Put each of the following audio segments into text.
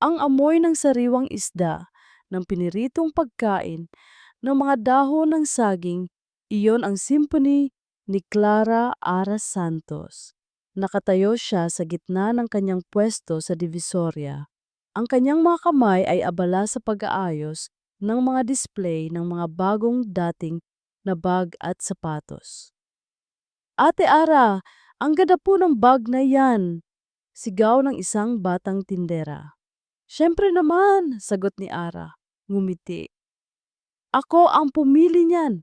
Ang amoy ng sariwang isda, ng piniritong pagkain, ng mga dahon ng saging, iyon ang symphony ni Clara Aras Santos. Nakatayo siya sa gitna ng kanyang pwesto sa Divisoria. Ang kanyang mga kamay ay abala sa pag-aayos ng mga display ng mga bagong dating na bag at sapatos. Ate Ara, ang ganda po ng bag na yan, sigaw ng isang batang tindera. Siyempre naman, sagot ni Ara, ngumiti. Ako ang pumili niyan.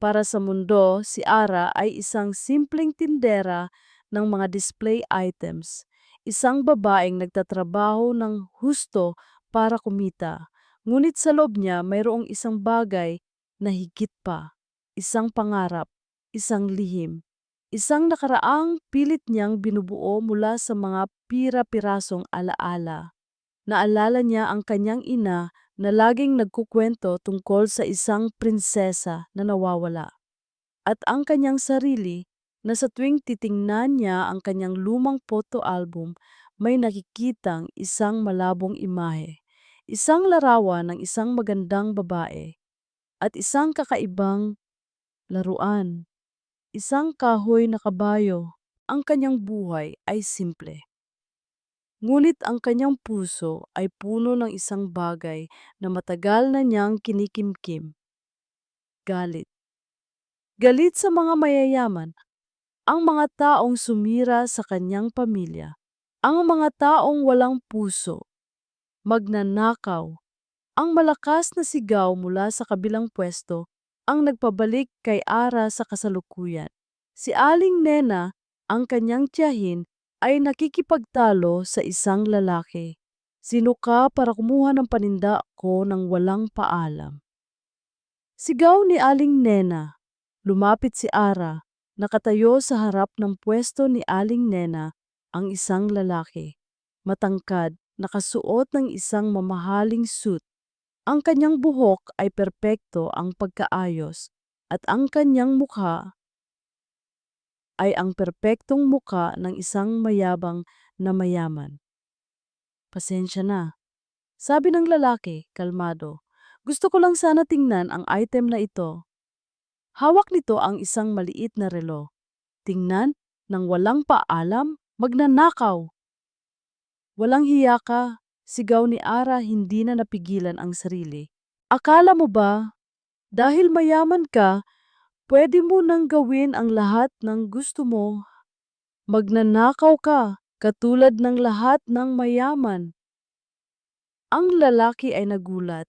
Para sa mundo, si Ara ay isang simpleng tindera ng mga display items. Isang babaeng nagtatrabaho ng husto para kumita. Ngunit sa loob niya mayroong isang bagay na higit pa. Isang pangarap, isang lihim. Isang nakaraang pilit niyang binubuo mula sa mga pira-pirasong alaala. Naalala niya ang kanyang ina na laging nagkukwento tungkol sa isang prinsesa na nawawala. At ang kanyang sarili na sa tuwing titingnan niya ang kanyang lumang photo album, may nakikitang isang malabong imahe. Isang larawan ng isang magandang babae at isang kakaibang laruan. Isang kahoy na kabayo. Ang kanyang buhay ay simple. Ngunit ang kanyang puso ay puno ng isang bagay na matagal na niyang kinikimkim, galit. Galit sa mga mayayaman, ang mga taong sumira sa kanyang pamilya, ang mga taong walang puso, magnanakaw, ang malakas na sigaw mula sa kabilang pwesto ang nagpabalik kay Ara sa kasalukuyan. Si Aling Nena, ang kanyang tiyahin, ay nakikipagtalo sa isang lalaki. Sino ka para kumuha ng paninda ko ng walang paalam? Sigaw ni Aling Nena. Lumapit si Ara. Nakatayo sa harap ng pwesto ni Aling Nena ang isang lalaki. Matangkad, nakasuot ng isang mamahaling suit. Ang kanyang buhok ay perpekto ang pagkaayos at ang kanyang mukha ay ang perpektong muka ng isang mayabang na mayaman. Pasensya na, sabi ng lalaki, kalmado. Gusto ko lang sana tingnan ang item na ito. Hawak nito ang isang maliit na relo. Tingnan, nang walang paalam, magnanakaw. Walang hiya ka, sigaw ni Ara, hindi na napigilan ang sarili. Akala mo ba, dahil mayaman ka, pwede mo nang gawin ang lahat ng gusto mo? Magnanakaw ka, katulad ng lahat ng mayaman. Ang lalaki ay nagulat.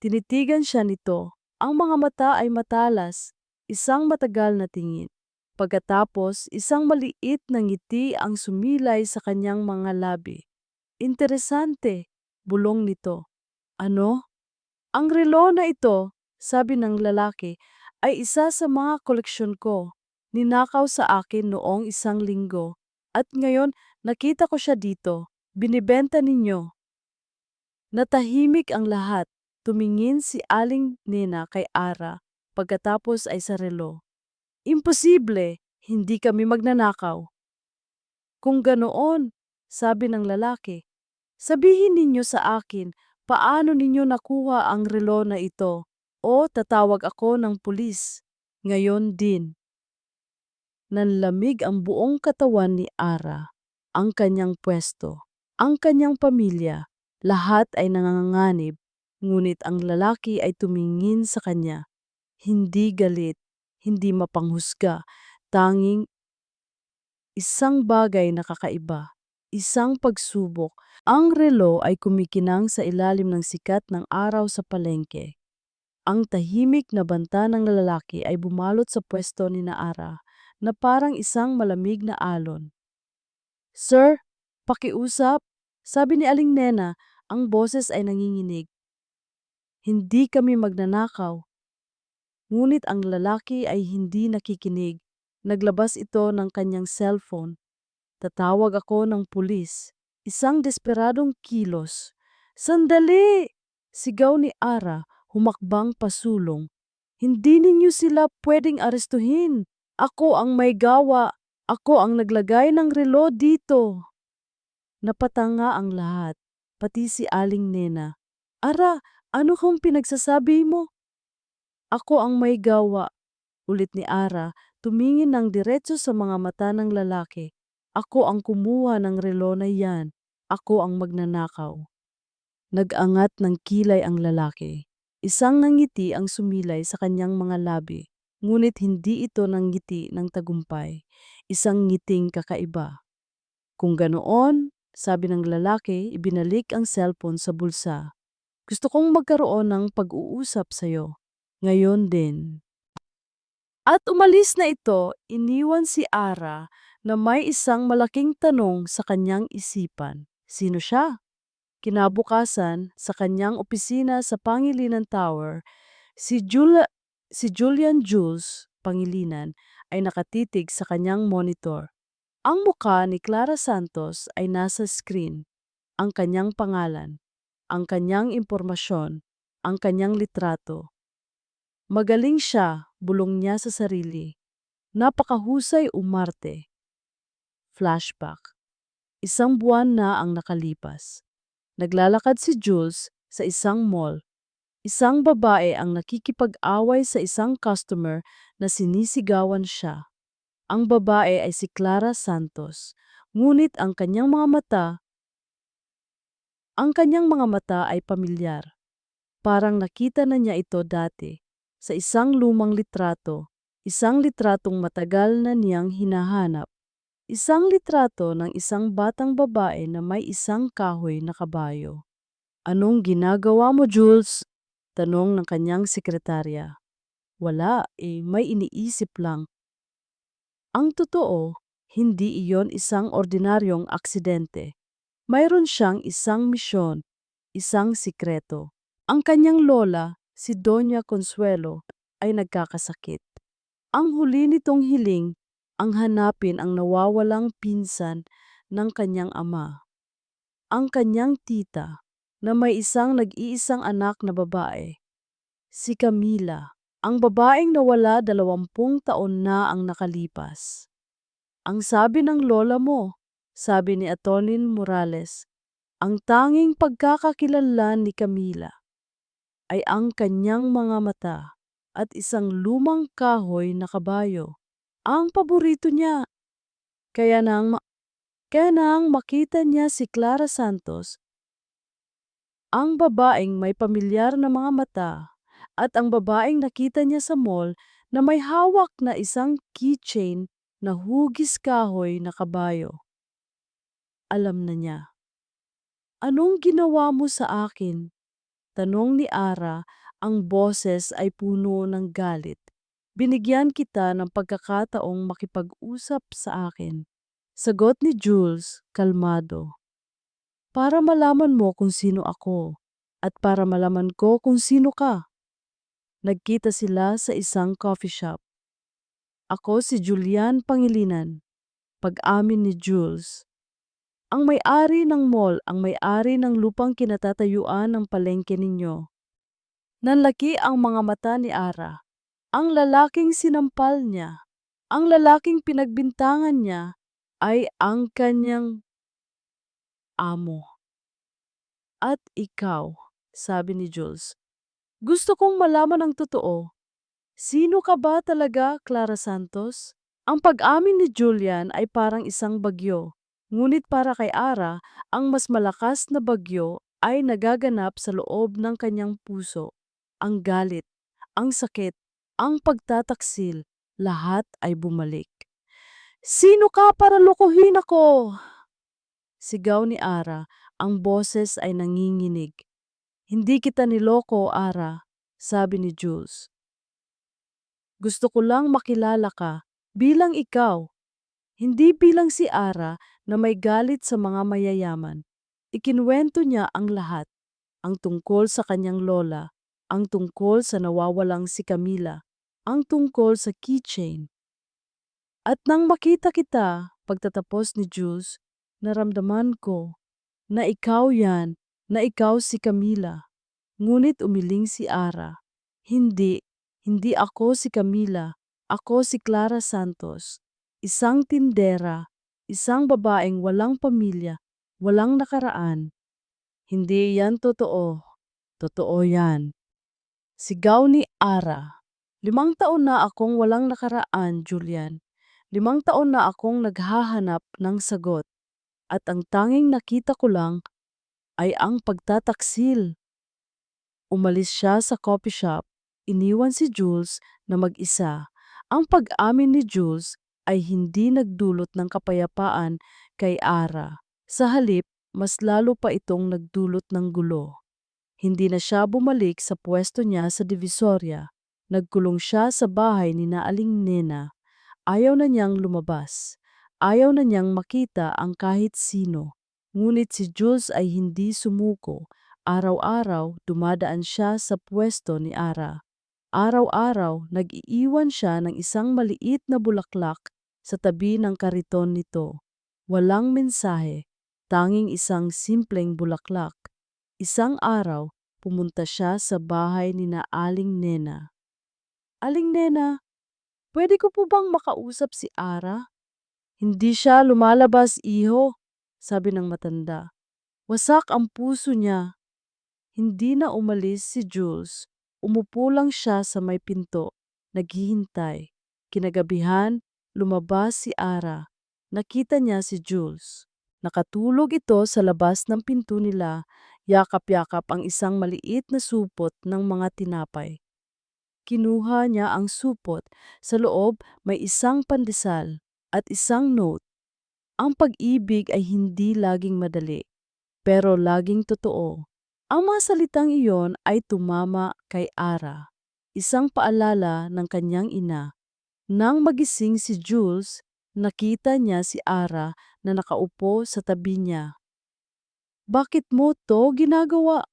Tinitigan siya nito. Ang mga mata ay matalas, isang matagal na tingin. Pagkatapos, isang maliit na ngiti ang sumilay sa kanyang mga labi. Interesante, bulong nito. Ano? Ang relo na ito, sabi ng lalaki, ay isa sa mga koleksyon ko. Ninakaw sa akin noong isang linggo. At ngayon, nakita ko siya dito. Binibenta ninyo. Natahimik ang lahat. Tumingin si Aling Nena kay Ara. Pagkatapos ay sa relo. Imposible, hindi kami magnanakaw. Kung ganoon, sabi ng lalaki, sabihin ninyo sa akin paano ninyo nakuha ang relo na ito o tatawag ako ng pulis. Ngayon din. Nanlamig ang buong katawan ni Ara, ang kanyang pwesto, ang kanyang pamilya, lahat ay nanganganib, ngunit ang lalaki ay tumingin sa kanya. Hindi galit, hindi mapanghusga, tanging isang bagay na kakaiba, isang pagsubok. Ang relo ay kumikinang sa ilalim ng sikat ng araw sa palengke. Ang tahimik na banta ng lalaki ay bumalot sa pwesto ni Naara na parang isang malamig na alon. Sir, pakiusap, sabi ni Aling Nena, ang boses ay nanginginig. Hindi kami magnanakaw. Ngunit ang lalaki ay hindi nakikinig. Naglabas ito ng kanyang cellphone. Tatawag ako ng pulis. Isang desperadong kilos. Sandali! Sigaw ni Ara, humakbang pasulong. Hindi ninyo sila pwedeng arestuhin. Ako ang may gawa. Ako ang naglagay ng relo dito. Napatanga ang lahat. pati si Aling Nena. Ara, ano kung pinagsasabi mo? Ako ang may gawa, ulit ni Ara, tumingin ng diretso sa mga mata ng lalaki. Ako ang kumuha ng relo na yan. Ako ang magnanakaw. Nag-angat ng kilay ang lalaki. Isang nangiti ang sumilay sa kanyang mga labi. Ngunit hindi ito nangiti ng tagumpay. Isang ngiting kakaiba. Kung ganoon, sabi ng lalaki, ibinalik ang cellphone sa bulsa. Gusto kong magkaroon ng pag-uusap sa'yo. Ngayon din. At umalis na ito, iniwan si Ara na may isang malaking tanong sa kanyang isipan. Sino siya? Kinabukasan, sa kanyang opisina sa Pangilinan Tower, si Julian Jules Pangilinan ay nakatitig sa kanyang monitor. Ang mukha ni Clara Santos ay nasa screen. Ang kanyang pangalan, ang kanyang impormasyon, ang kanyang litrato. Magaling siya, bulong niya sa sarili. Napakahusay umarte. Flashback. Isang buwan na ang nakalipas. Naglalakad si Jules sa isang mall. Isang babae ang nakikipag-away sa isang customer na sinisigawan siya. Ang babae ay si Clara Santos. Ngunit ang kanyang mga mata ay pamilyar. Parang nakita na niya ito dati sa isang lumang litrato, isang litratong matagal na niyang hinahanap. Isang litrato ng isang batang babae na may isang kahoy na kabayo. Anong ginagawa mo, Jules? Tanong ng kanyang sekretarya. Wala, may iniisip lang. Ang totoo, hindi iyon isang ordinaryong aksidente. Mayroon siyang isang misyon, isang sikreto. Ang kanyang lola, si Doña Consuelo, ay nagkakasakit. Ang huli nitong hiling, ang hanapin ang nawawalang pinsan ng kanyang ama. Ang kanyang tita, na may isang nag-iisang anak na babae. Si Camila, ang babaeng nawala 20 taon na ang nakalipas. Ang sabi ng lola mo, sabi ni Atonin Morales, ang tanging pagkakakilanlan ni Camila ay ang kanyang mga mata at isang lumang kahoy na kabayo. Ang paborito niya. Kaya nang makita niya si Clara Santos, ang babaeng may pamilyar na mga mata at ang babaeng nakita niya sa mall na may hawak na isang keychain na hugis kahoy na kabayo. Alam na niya. Anong ginawa mo sa akin? Tanong ni Ara, ang boses ay puno ng galit. Binigyan kita ng pagkakataong makipag-usap sa akin. Sagot ni Jules, kalmado. Para malaman mo kung sino ako at para malaman ko kung sino ka. Nagkita sila sa isang coffee shop. Ako si Julian Pangilinan. Pag-amin ni Jules. Ang may-ari ng mall, ang may-ari ng lupang kinatatayuan ng palengke ninyo. Nanlaki ang mga mata ni Ara. Ang lalaking sinampal niya, ang lalaking pinagbintangan niya ay ang kanyang amo. At ikaw, sabi ni Jules, gusto kong malaman ang totoo. Sino ka ba talaga, Clara Santos? Ang pag-amin ni Julian ay parang isang bagyo. Ngunit para kay Ara, ang mas malakas na bagyo ay nagaganap sa loob ng kanyang puso. Ang galit, ang sakit, ang pagtataksil, lahat ay bumalik. Sino ka para lokohin ako? Sigaw ni Ara, ang boses ay nanginginig. Hindi kita niloko, Ara, sabi ni Jules. Gusto ko lang makilala ka bilang ikaw, hindi bilang si Ara na may galit sa mga mayayaman. Ikinuwento niya ang lahat, ang tungkol sa kanyang lola, ang tungkol sa nawawalang si Camila, ang tungkol sa keychain. At nang makita kita, pagtatapos ni Jules, naramdaman ko na ikaw yan, na ikaw si Camila. Ngunit umiling si Ara. Hindi, hindi ako si Camila. Ako si Clara Santos. Isang tindera, isang babaeng walang pamilya, walang nakaraan. Hindi yan totoo. Totoo yan. Sigaw ni Ara. 5 taon na akong walang nakaraan, Julian. 5 taon na akong naghahanap ng sagot. At ang tanging nakita ko lang ay ang pagtataksil. Umalis siya sa coffee shop, iniwan si Jules na mag-isa. Ang pag-amin ni Jules ay hindi nagdulot ng kapayapaan kay Ara. Sa halip, mas lalo pa itong nagdulot ng gulo. Hindi na siya bumalik sa pwesto niya sa Divisoria. Nagkulong siya sa bahay ni Naaling Nena. Ayaw na niyang lumabas. Ayaw na niyang makita ang kahit sino. Ngunit si Jules ay hindi sumuko. Araw-araw dumadaan siya sa pwesto ni Ara. Araw-araw nag-iiwan siya ng isang maliit na bulaklak sa tabi ng kariton nito. Walang mensahe, tanging isang simpleng bulaklak. Isang araw, pumunta siya sa bahay ni Aling Nena. Aling Nena, pwede ko po bang makausap si Ara? Hindi siya lumalabas, iho, sabi ng matanda. Wasak ang puso niya. Hindi na umalis si Jules. Umupo lang siya sa may pinto, naghihintay. Kinagabihan, lumabas si Ara. Nakita niya si Jules. Nakatulog ito sa labas ng pinto nila, yakap-yakap ang isang maliit na supot ng mga tinapay. Kinuha niya ang supot. Sa loob may isang pandesal at isang note. Ang pag-ibig ay hindi laging madali, pero laging totoo. Ang mga salitang iyon ay tumama kay Ara. Isang paalala ng kanyang ina. Nang magising si Jules, nakita niya si Ara na nakaupo sa tabi niya. Bakit mo to ginagawa?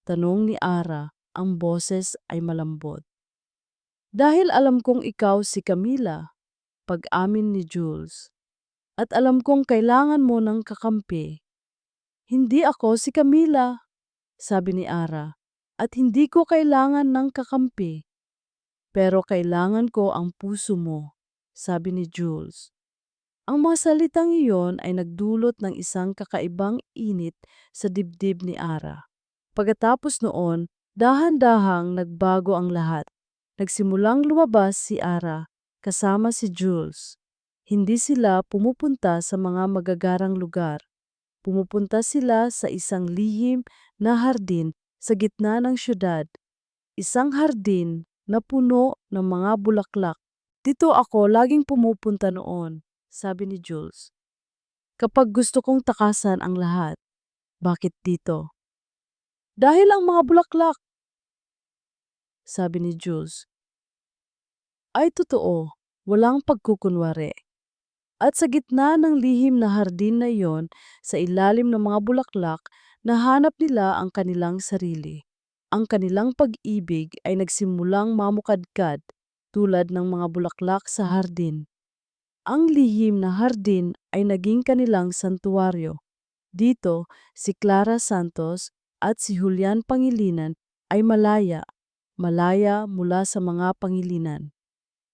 Tanong ni Ara, ang boses ay malambot. Dahil alam kong ikaw si Camila, pag-amin ni Jules. At alam kong kailangan mo ng kakampi. Hindi ako si Camila, sabi ni Ara. At hindi ko kailangan ng kakampi. Pero kailangan ko ang puso mo, sabi ni Jules. Ang mga salitang iyon ay nagdulot ng isang kakaibang init sa dibdib ni Ara. Pagkatapos noon, dahan-dahang nagbago ang lahat. Nagsimulang lumabas si Ara kasama si Jules. Hindi sila pumupunta sa mga magagarang lugar. Pumupunta sila sa isang lihim na hardin sa gitna ng syudad. Isang hardin na puno ng mga bulaklak. Dito ako laging pumupunta noon, sabi ni Jules. Kapag gusto kong takasan ang lahat. Bakit dito? Dahil ang mga bulaklak, sabi ni Jules. Ay totoo, walang pagkukunwari. At sa gitna ng lihim na hardin na iyon, sa ilalim ng mga bulaklak, nahanap nila ang kanilang sarili. Ang kanilang pag-ibig ay nagsimulang mamukadkad tulad ng mga bulaklak sa hardin. Ang lihim na hardin ay naging kanilang santuwaryo. Dito, si Clara Santos at si Julian Pangilinan ay malaya, malaya mula sa mga pangilinan.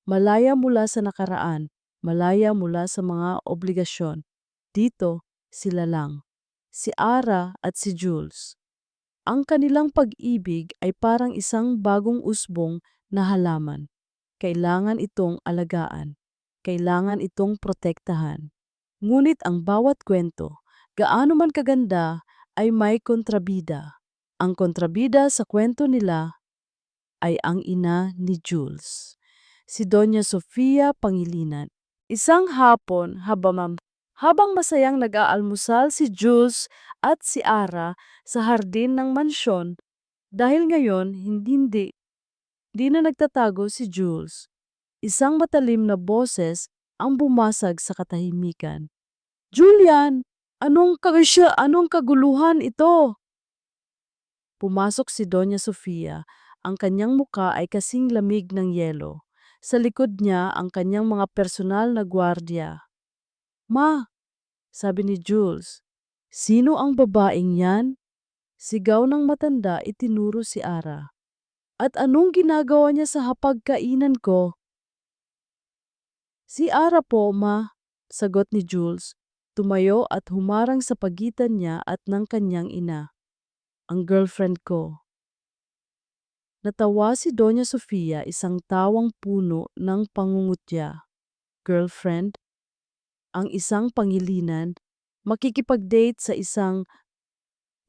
Malaya mula sa nakaraan, malaya mula sa mga obligasyon. Dito, sila lang. Si Ara at si Jules. Ang kanilang pag-ibig ay parang isang bagong usbong na halaman. Kailangan itong alagaan. Kailangan itong protektahan. Ngunit ang bawat kwento, gaano man kaganda, ay may kontrabida. Ang kontrabida sa kwento nila ay ang ina ni Jules, si Doña Sofia Pangilinan. Isang hapon, habang masayang nag-aalmusal si Jules at si Ara sa hardin ng mansyon, dahil ngayon hindi na nagtatago si Jules. Isang matalim na boses ang bumasag sa katahimikan. Julian, anong kaguluhan ito? Pumasok si Doña Sofia. Ang kanyang muka ay kasing lamig ng yelo. Sa likod niya ang kanyang mga personal na gwardiya. Ma, sabi ni Jules, sino ang babaeng yan? Sigaw ng matanda, itinuro si Ara. At anong ginagawa niya sa hapagkainan ko? Si Ara po, ma, sagot ni Jules. Tumayo at humarang sa pagitan niya at ng kanyang ina, ang girlfriend ko. Natawa si Doña Sofia, isang tawang puno ng pangungutya. Girlfriend, ang isang pangilinan, makikipag-date sa isang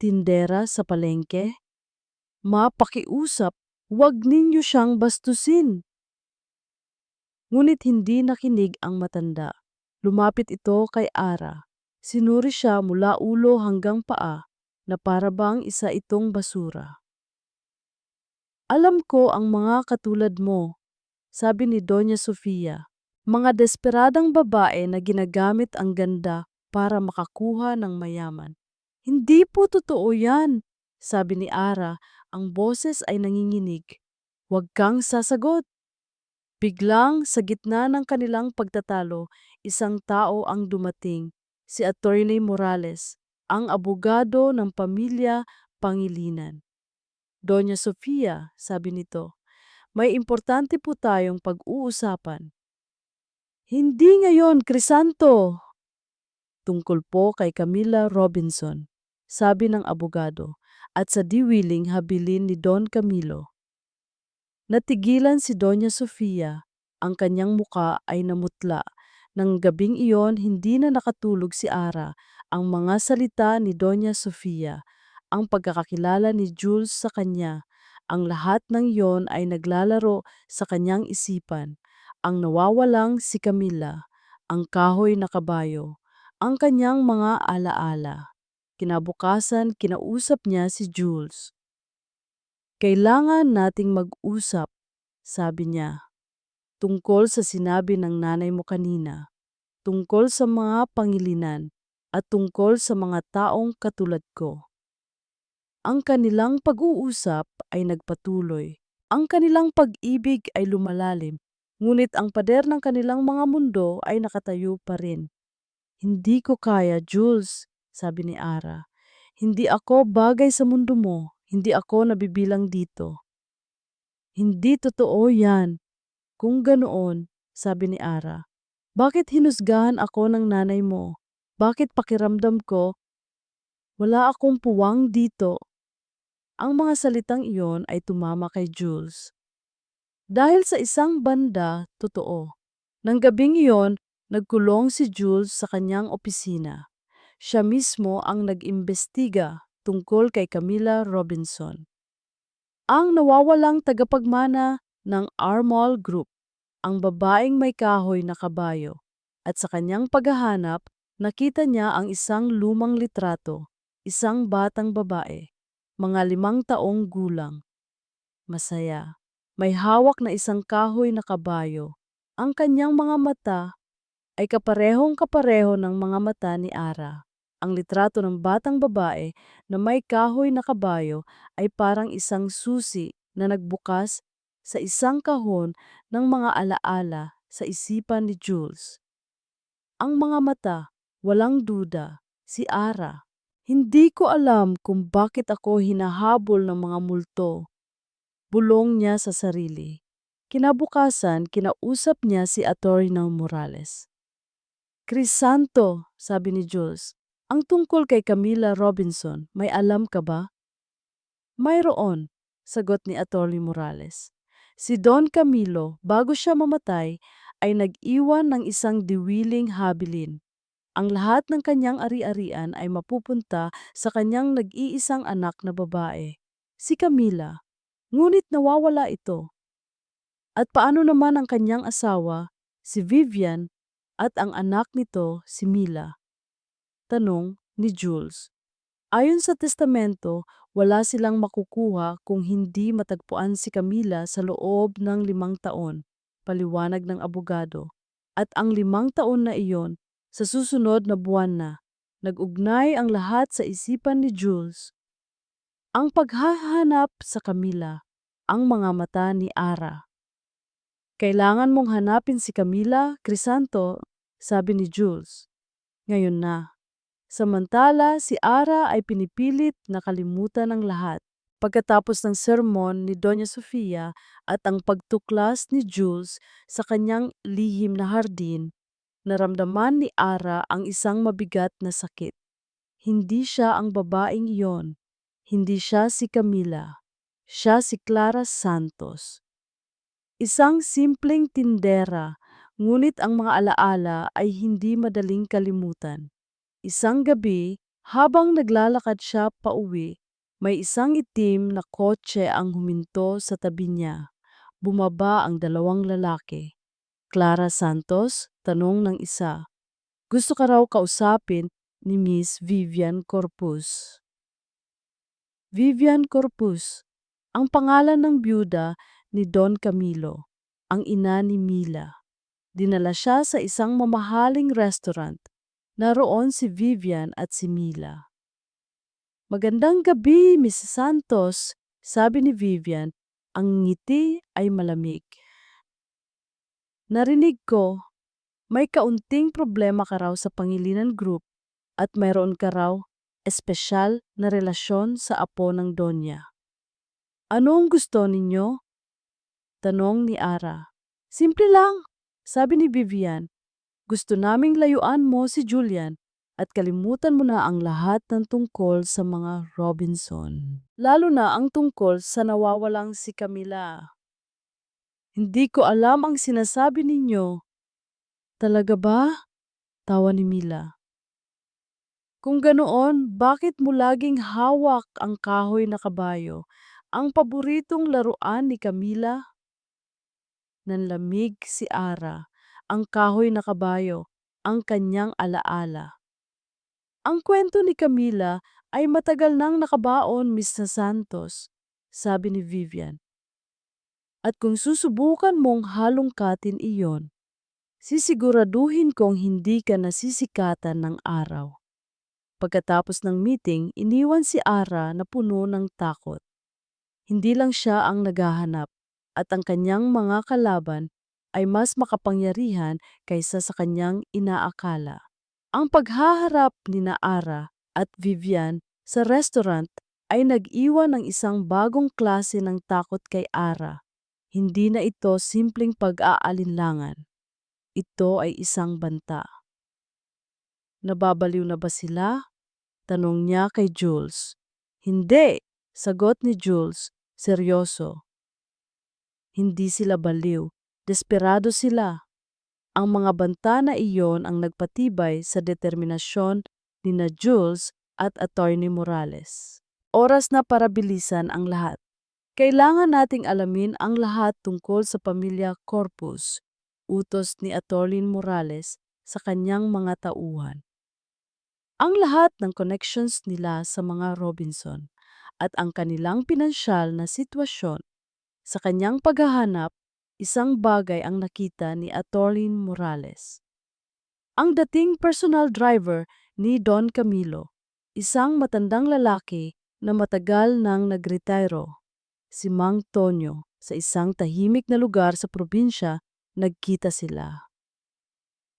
tindera sa palengke? Mapakiusap, huwag ninyo siyang bastusin. Ngunit hindi nakinig ang matanda. Lumapit ito kay Ara. Sinuri siya mula ulo hanggang paa na para bang isa itong basura. Alam ko ang mga katulad mo, sabi ni Doña Sofia. Mga desperadang babae na ginagamit ang ganda para makakuha ng mayaman. Hindi po totoo yan, sabi ni Ara. Ang boses ay nanginginig. Huwag kang sasagot. Biglang sa gitna ng kanilang pagtatalo, isang tao ang dumating, si Attorney Morales, ang abogado ng pamilya Pangilinan. Doña Sofia, sabi nito, may importante po tayong pag-uusapan. Hindi ngayon, Crisanto! Tungkol po kay Camila Robinson, sabi ng abogado, at sa diwiling habilin ni Don Camilo. Natigilan si Doña Sofia, ang kanyang muka ay namutla. Nang gabing iyon, hindi na nakatulog si Ara. Ang mga salita ni Doña Sofia, ang pagkakakilala ni Jules sa kanya, ang lahat ng iyon ay naglalaro sa kanyang isipan. Ang nawawalang si Camila, ang kahoy na kabayo, ang kanyang mga alaala. Kinabukasan, kinausap niya si Jules. Kailangan nating mag-usap, sabi niya, tungkol sa sinabi ng nanay mo kanina, tungkol sa mga pangilinan, at tungkol sa mga taong katulad ko. Ang kanilang pag-uusap ay nagpatuloy. Ang kanilang pag-ibig ay lumalalim, ngunit ang pader ng kanilang mga mundo ay nakatayo pa rin. Hindi ko kaya, Jules, sabi ni Ara. Hindi ako bagay sa mundo mo. Hindi ako nabibilang dito. Hindi totoo yan. Kung ganoon, sabi ni Ara, bakit hinusgahan ako ng nanay mo? Bakit pakiramdam ko, wala akong puwang dito? Ang mga salitang iyon ay tumama kay Jules. Dahil sa isang banda, totoo. Nang gabing iyon, nagkulong si Jules sa kanyang opisina. Siya mismo ang nag-imbestiga tungkol kay Camila Robinson, ang nawawalang tagapagmana ng Armol Group, ang babaeng may kahoy na kabayo. At sa kanyang paghahanap, nakita niya ang isang lumang litrato, isang batang babae, mga 5 taong gulang. Masaya. May hawak na isang kahoy na kabayo. Ang kanyang mga mata ay kaparehong-kapareho ng mga mata ni Ara. Ang litrato ng batang babae na may kahoy na kabayo ay parang isang susi na nagbukas sa isang kahon ng mga alaala sa isipan ni Jules. Ang mga mata, walang duda, si Ara. Hindi ko alam kung bakit ako hinahabol ng mga multo. Bulong niya sa sarili. Kinabukasan, kinausap niya si Atty. Morales. Crisanto, sabi ni Jules, ang tungkol kay Camila Robinson, may alam ka ba? Mayroon, sagot ni Atty. Morales. Si Don Camilo, bago siya mamatay, ay nag-iwan ng isang diwiling habilin. Ang lahat ng kanyang ari-arian ay mapupunta sa kanyang nag-iisang anak na babae, si Camila. Ngunit nawawala ito. At paano naman ang kanyang asawa, si Vivian, at ang anak nito, si Mila? Tanong ni Jules. Ayon sa testamento, wala silang makukuha kung hindi matagpuan si Camila sa loob ng 5 taon, paliwanag ng abogado. At ang 5 taon na iyon, sa susunod na buwan na, nag-ugnay ang lahat sa isipan ni Jules. Ang paghahanap sa Camila, ang mga mata ni Ara. Kailangan mong hanapin si Camila, Crisanto, sabi ni Jules. Ngayon na. Samantala, si Ara ay pinipilit na kalimutan ang lahat. Pagkatapos ng sermon ni Doña Sofia at ang pagtuklas ni Jules sa kanyang lihim na hardin, Naramdaman ni Ara ang isang mabigat na sakit. Hindi siya ang babaeng iyon. Hindi siya si Camila. Siya si Clara Santos. Isang simpleng tindera, ngunit ang mga alaala ay hindi madaling kalimutan. Isang gabi, habang naglalakad siya pauwi, may isang itim na kotse ang huminto sa tabi niya. Bumaba ang dalawang lalaki. Clara Santos, tanong ng isa. Gusto ka raw kausapin ni Miss Vivian Corpus. Vivian Corpus, ang pangalan ng byuda ni Don Camilo, ang ina ni Mila. Dinala siya sa isang mamahaling restaurant. Naroon si Vivian at si Mila. Magandang gabi, Mrs. Santos, sabi ni Vivian. Ang ngiti ay malamig. Narinig ko, may kaunting problema ka raw sa Pangilinan Group at mayroon ka raw espesyal na relasyon sa apo ng Donya. Ano ang gusto ninyo? Tanong ni Ara. Simple lang, sabi ni Vivian. Gusto naming layuan mo si Julian at kalimutan mo na ang lahat ng tungkol sa mga Robinson. Lalo na ang tungkol sa nawawalang si Camila. Hindi ko alam ang sinasabi ninyo. Talaga ba? Tawa ni Mila. Kung ganoon, bakit mo laging hawak ang kahoy na kabayo? Ang paboritong laruan ni Camila? Nanlamig si Ara. Ang kahoy na kabayo, ang kanyang alaala. Ang kwento ni Camila ay matagal nang nakabaon, Mr. Santos, sabi ni Vivian. At kung susubukan mong halongkatin iyon, sisiguraduhin kong hindi ka nasisikatan ng araw. Pagkatapos ng meeting, iniwan si Ara na puno ng takot. Hindi lang siya ang naghahanap at ang kanyang mga kalaban ay mas makapangyarihan kaysa sa kanyang inaakala. Ang paghaharap ni Ara at Vivian sa restaurant ay nag-iwan ng isang bagong klase ng takot kay Ara. Hindi na ito simpleng pag-aalinlangan. Ito ay isang banta. Nababaliw na ba sila? Tanong niya kay Jules. Hindi, sagot ni Jules, seryoso. Hindi sila baliw, desperado sila. Ang mga banta na iyon ang nagpatibay sa determinasyon ni na Jules at Attorney Morales. Oras na para bilisan ang lahat. Kailangan nating alamin ang lahat tungkol sa pamilya Corpus, utos ni Attorney Morales sa kanyang mga tauhan. Ang lahat ng connections nila sa mga Robinson at ang kanilang pinansyal na sitwasyon. Sa kanyang paghahanap, isang bagay ang nakita ni Attorney Morales. Ang dating personal driver ni Don Camilo, isang matandang lalaki na matagal nang nagretiro. Si Mang Tonyo, sa isang tahimik na lugar sa probinsya, nagkita sila.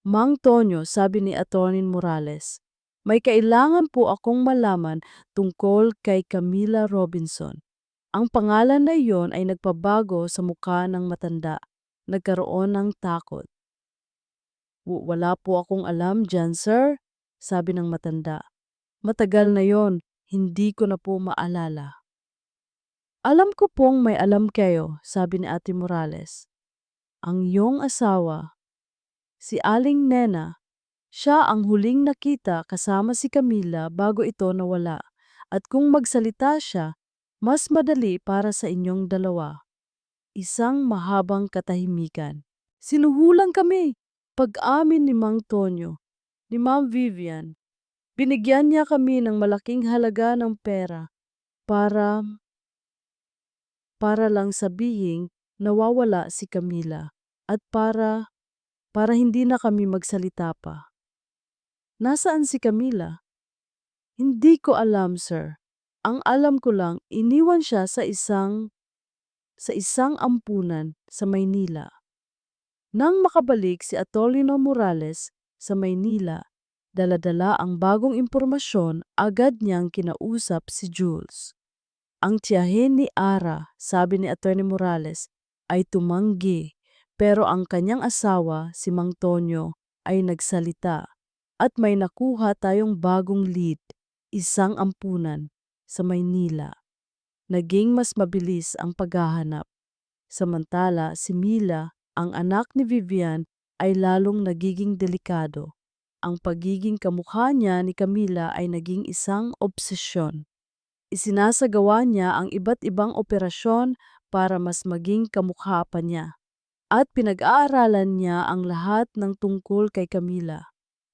Mang Tonyo, sabi ni Attorney Morales, may kailangan po akong malaman tungkol kay Camila Robinson. Ang pangalan na iyon ay nagpabago sa mukha ng matanda. Nagkaroon ng takot. Wala po akong alam dyan, sir, sabi ng matanda. Matagal na yon, hindi ko na po maalala. Alam ko pong may alam kayo, sabi ni Ate Morales. Ang iyong asawa, si Aling Nena, siya ang huling nakita kasama si Camila bago ito nawala. At kung magsalita siya, mas madali para sa inyong dalawa. Isang mahabang katahimikan. Sinuhulan kami. Pag-amin ni Mang Tonyo, ni Ma'am Vivian. Binigyan niya kami ng malaking halaga ng pera para lang sabihing nawawala si Camila at para hindi na kami magsalita pa. Nasaan si Camila? Hindi ko alam, sir. Ang alam ko lang, iniwan siya sa isang ampunan sa Maynila. Nang makabalik si Atolino Morales sa Maynila, dala-dala ang bagong impormasyon, agad niyang kinausap si Jules. Ang tiyahin ni Ara, sabi ni Attorney Morales, ay tumanggi, pero ang kanyang asawa, si Mang Tonyo, ay nagsalita at may nakuha tayong bagong lead, isang ampunan sa Maynila. Naging mas mabilis ang paghahanap. Samantala si Mila, ang anak ni Vivian, ay lalong nagiging delikado. Ang pagiging kamukha niya ni Camila ay naging isang obsesyon. Isinasagawa niya ang iba't ibang operasyon para mas maging kamukha pa niya. At pinag-aaralan niya ang lahat ng tungkol kay Camila.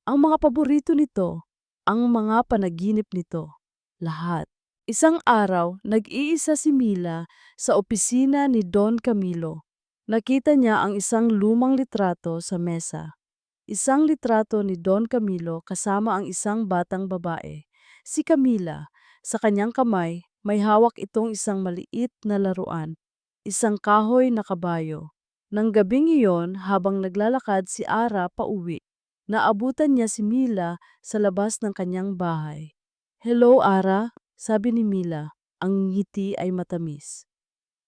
Ang mga paborito nito, ang mga panaginip nito, lahat. Isang araw, nag-iisa si Mila sa opisina ni Don Camilo. Nakita niya ang isang lumang litrato sa mesa. Isang litrato ni Don Camilo kasama ang isang batang babae. Si Camila, sa kanyang kamay, may hawak itong isang maliit na laruan, isang kahoy na kabayo. Nang gabing iyon, habang naglalakad si Ara pauwi, naabutan niya si Mila sa labas ng kanyang bahay. "Hello, Ara," sabi ni Mila. Ang ngiti ay matamis.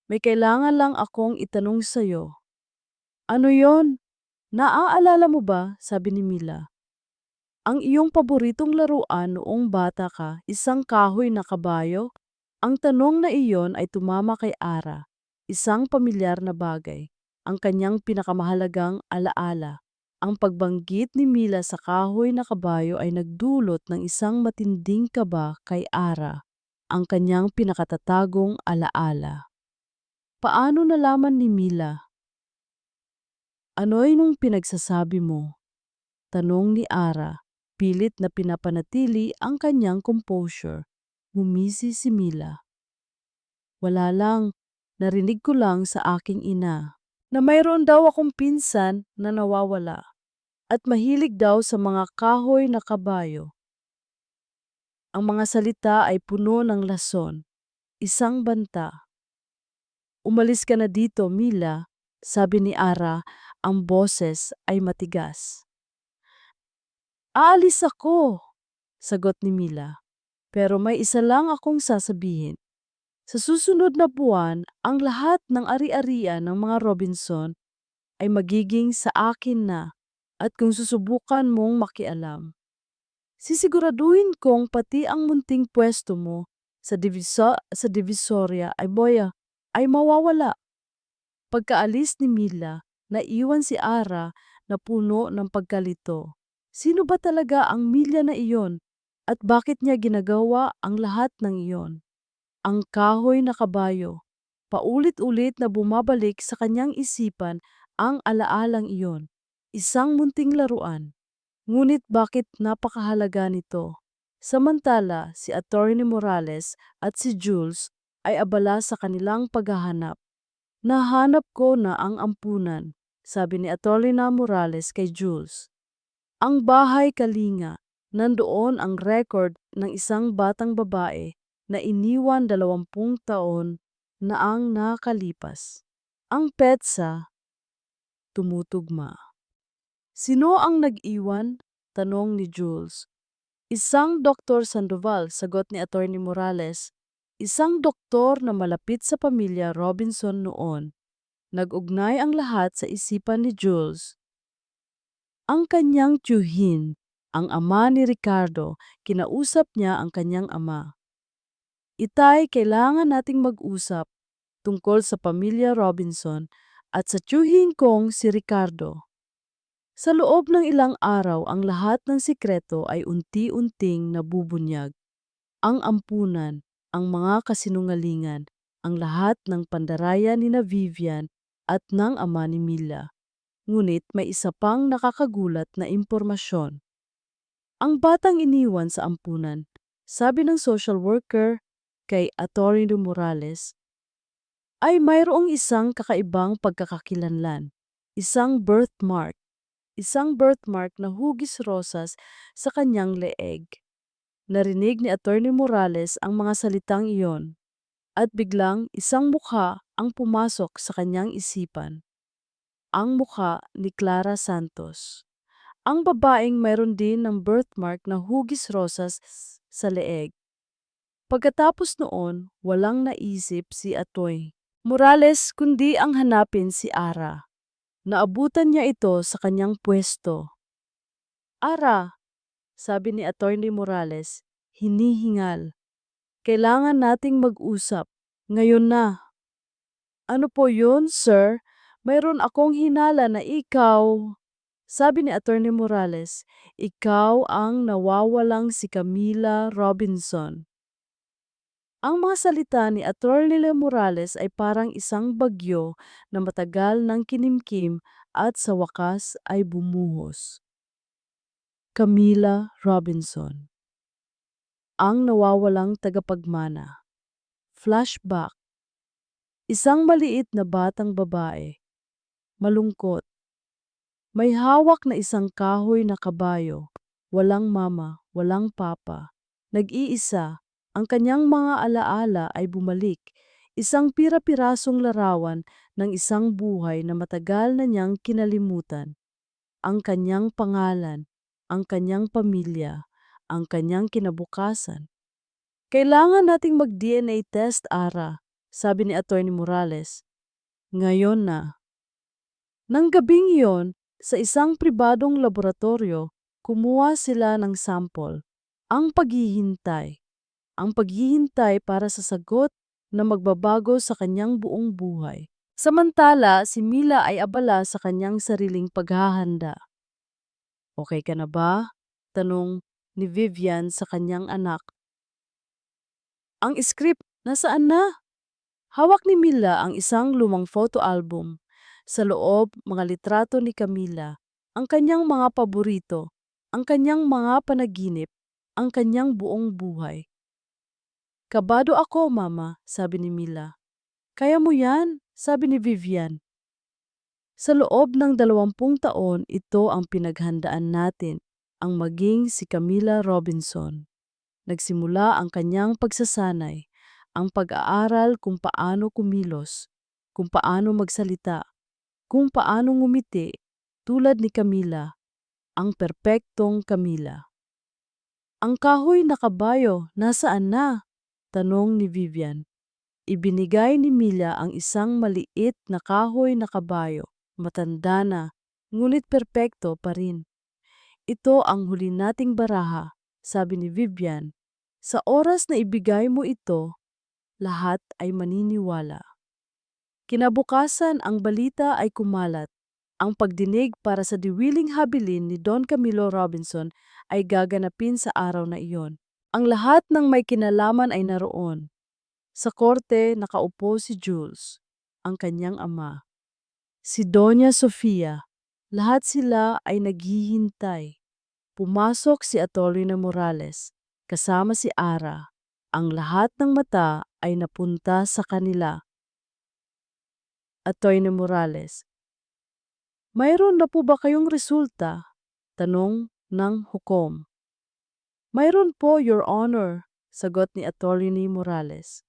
"May kailangan lang akong itanong sa'yo." "Ano yon? Naaalala mo ba?" sabi ni Mila. "Ang iyong paboritong laruan noong bata ka, isang kahoy na kabayo?" Ang tanong na iyon ay tumama kay Ara, isang pamilyar na bagay, ang kanyang pinakamahalagang alaala. Ang pagbanggit ni Mila sa kahoy na kabayo ay nagdulot ng isang matinding kaba kay Ara, ang kanyang pinakatatagong alaala. Paano nalaman ni Mila? "Ano'y nung pinagsasabi mo?" tanong ni Ara, pilit na pinapanatili ang kanyang composure. Ngumisi si Mila. "Wala lang, narinig ko lang sa aking ina na mayroon daw akong pinsan na nawawala at mahilig daw sa mga kahoy na kabayo." Ang mga salita ay puno ng lason, isang banta. "Umalis ka na dito, Mila," sabi ni Ara, ang boses ay matigas. "Aalis ako," sagot ni Mila. "Pero may isa lang akong sasabihin. Sa susunod na buwan, ang lahat ng ari-arian ng mga Robinson ay magiging sa akin na, at kung susubukan mong makialam, sisiguraduhin kong pati ang munting pwesto mo sa Divisoria ay mawawala." Pagkaalis ni Mila, naiwan si Ara na puno ng pagkalito. Sino ba talaga ang Mila na iyon? At bakit niya ginagawa ang lahat ng iyon? Ang kahoy na kabayo. Paulit-ulit na bumabalik sa kanyang isipan ang alaalang iyon. Isang munting laruan. Ngunit bakit napakahalaga nito? Samantala, si Attorney Morales at si Jules ay abala sa kanilang paghahanap. "Nahanap ko na ang ampunan," sabi ni Atty. Morales kay Jules. "Ang bahay kalinga, nandoon ang record ng isang batang babae na iniwan 20 taon na ang nakalipas. Ang petsa, tumutugma." "Sino ang nag-iwan?" tanong ni Jules. "Isang Dr. Sandoval," sagot ni Atty. Morales. Isang doktor na malapit sa pamilya Robinson noon. Nag-ugnay ang lahat sa isipan ni Jules. Ang kanyang tiyuhin, ang ama ni Ricardo, kinausap niya ang kanyang ama. "Itay, kailangan nating mag-usap tungkol sa pamilya Robinson at sa tiyuhin kong si Ricardo." Sa loob ng ilang araw, ang lahat ng sikreto ay unti-unting nabubunyag. Ang ampunan, ang mga kasinungalingan, ang lahat ng pandaraya ni na Vivian at ng ama ni Mila. Ngunit may isa pang nakakagulat na impormasyon. Ang batang iniwan sa ampunan, sabi ng social worker kay Atty. Morales, ay mayroong isang kakaibang pagkakakilanlan, isang birthmark. Isang birthmark na hugis rosas sa kanyang leeg. Narinig ni Atty. Morales ang mga salitang iyon, at biglang isang mukha ang pumasok sa kanyang isipan. Ang mukha ni Clara Santos. Ang babaeng mayroon din ng birthmark na hugis rosas sa leeg. Pagkatapos noon, walang naisip si Atty. Morales kundi ang hanapin si Ara. Naabutan niya ito sa kanyang pwesto. Ara, sabi ni Attorney Morales, hinihingal. Kailangan nating mag-usap. Ngayon na. Ano po yun, sir? Mayroon akong hinala na ikaw. Sabi ni Attorney Morales, ikaw ang nawawalang si Camila Robinson. Ang mga salita ni Attorney Morales ay parang isang bagyo na matagal ng kinimkim at sa wakas ay bumuhos. Camila Robinson, ang nawawalang tagapagmana. Flashback. Isang maliit na batang babae, malungkot. May hawak na isang kahoy na kabayo, walang mama, walang papa. Nag-iisa, ang kanyang mga alaala ay bumalik, isang pira-pirasong larawan ng isang buhay na matagal na niyang kinalimutan. Ang kanyang pangalan, ang kanyang pamilya, ang kanyang kinabukasan. Kailangan nating mag-DNA test, Ara, sabi ni Attorney Morales. Ngayon na. Nang gabing iyon, sa isang pribadong laboratorio, kumuha sila ng sample. Ang paghihintay. Ang paghihintay para sa sagot na magbabago sa kanyang buong buhay. Samantala, si Mila ay abala sa kanyang sariling paghahanda. Okay ka na ba? Tanong ni Vivian sa kanyang anak. Ang script, nasaan na? Hawak ni Mila ang isang lumang photo album. Sa loob, mga litrato ni Camila, ang kanyang mga paborito, ang kanyang mga panaginip, ang kanyang buong buhay. Kabado ako, Mama, sabi ni Mila. Kaya mo yan, sabi ni Vivian. Sa loob ng 20 taon, ito ang pinaghandaan natin, ang maging si Camila Robinson. Nagsimula ang kanyang pagsasanay, ang pag-aaral kung paano kumilos, kung paano magsalita, kung paano ngumiti, tulad ni Camila, ang perpektong Camila. Ang kahoy na kabayo, nasaan na? Tanong ni Vivian. Ibinigay ni Mila ang isang maliit na kahoy na kabayo, matanda na, ngunit perpekto pa rin. Ito ang huli nating baraha, sabi ni Vivian. Sa oras na ibigay mo ito, lahat ay maniniwala. Kinabukasan ang balita ay kumalat. Ang pagdinig para sa diwiling habilin ni Don Camilo Robinson ay gaganapin sa araw na iyon. Ang lahat ng may kinalaman ay naroon. Sa korte nakaupo si Jules, ang kanyang ama. Si Doña Sofia, lahat sila ay naghihintay. Pumasok si Atty. Morales, kasama si Ara. Ang lahat ng mata ay napunta sa kanila. Atty. Morales, mayroon na po ba kayong resulta? Tanong ng hukom. Mayroon po, Your Honor, sagot ni Atty. Morales.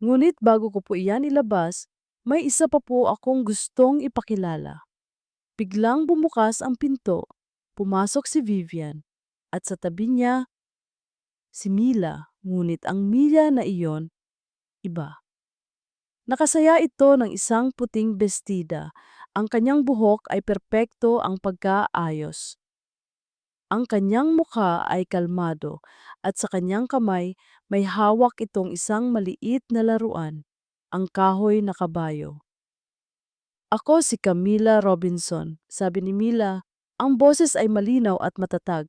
Ngunit bago ko po iyan ilabas, may isa pa po akong gustong ipakilala. Biglang bumukas ang pinto, pumasok si Vivian, at sa tabi niya, si Mila, ngunit ang Mila na iyon, iba. Nakasaya ito ng isang puting bestida, ang kanyang buhok ay perpekto ang pagkaayos. Ang kanyang mukha ay kalmado at sa kanyang kamay may hawak itong isang maliit na laruan, ang kahoy na kabayo. Ako si Camila Robinson, sabi ni Mila. Ang boses ay malinaw at matatag.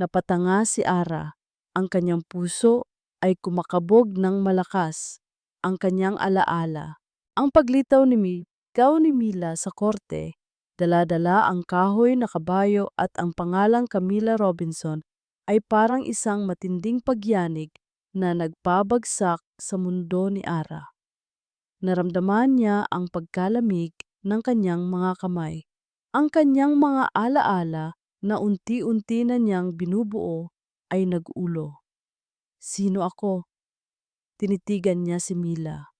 Napatanga si Ara. Ang kanyang puso ay kumakabog ng malakas. Ang kanyang alaala. Ang paglitaw ikaw ni Mila sa korte, dala-dala ang kahoy na kabayo at ang pangalang Camila Robinson ay parang isang matinding pagyanig na nagpabagsak sa mundo ni Ara. Naramdaman niya ang pagkalamig ng kanyang mga kamay. Ang kanyang mga alaala na unti-unti na niyang binubuo ay nag-ulo. Sino ako? Tinitigan niya si Mila.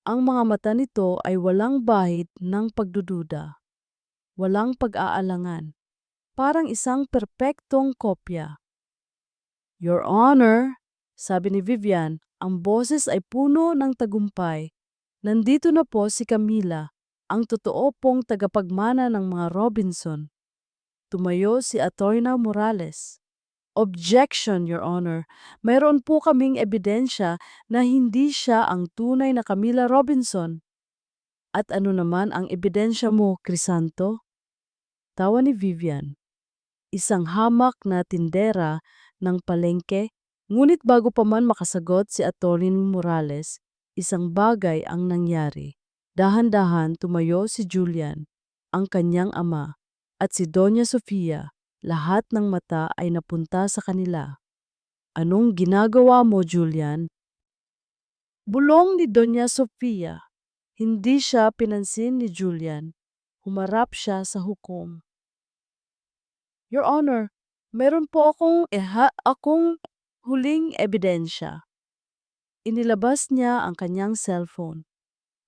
Ang mga mata nito ay walang bahid ng pagdududa. Walang pag-aalangan. Parang isang perpektong kopya. Your Honor, sabi ni Vivian, ang boses ay puno ng tagumpay. Nandito na po si Camila, ang totoo pong tagapagmana ng mga Robinson. Tumayo si Attorney Morales. Objection, Your Honor. Mayroon po kaming ebidensya na hindi siya ang tunay na Camila Robinson. At ano naman ang ebidensya mo, Crisanto? Tawa ni Vivian. Isang hamak na tindera ng palengke, ngunit bago pa man makasagot si Atty. Morales, isang bagay ang nangyari. Dahan-dahan tumayo si Julian, ang kanyang ama, at si Doña Sofia. Lahat ng mata ay napunta sa kanila. Anong ginagawa mo, Julian? Bulong ni Doña Sofia. Hindi siya pinansin ni Julian. Humarap siya sa hukom. Your Honor, meron po akong huling ebidensya. Inilabas niya ang kanyang cellphone.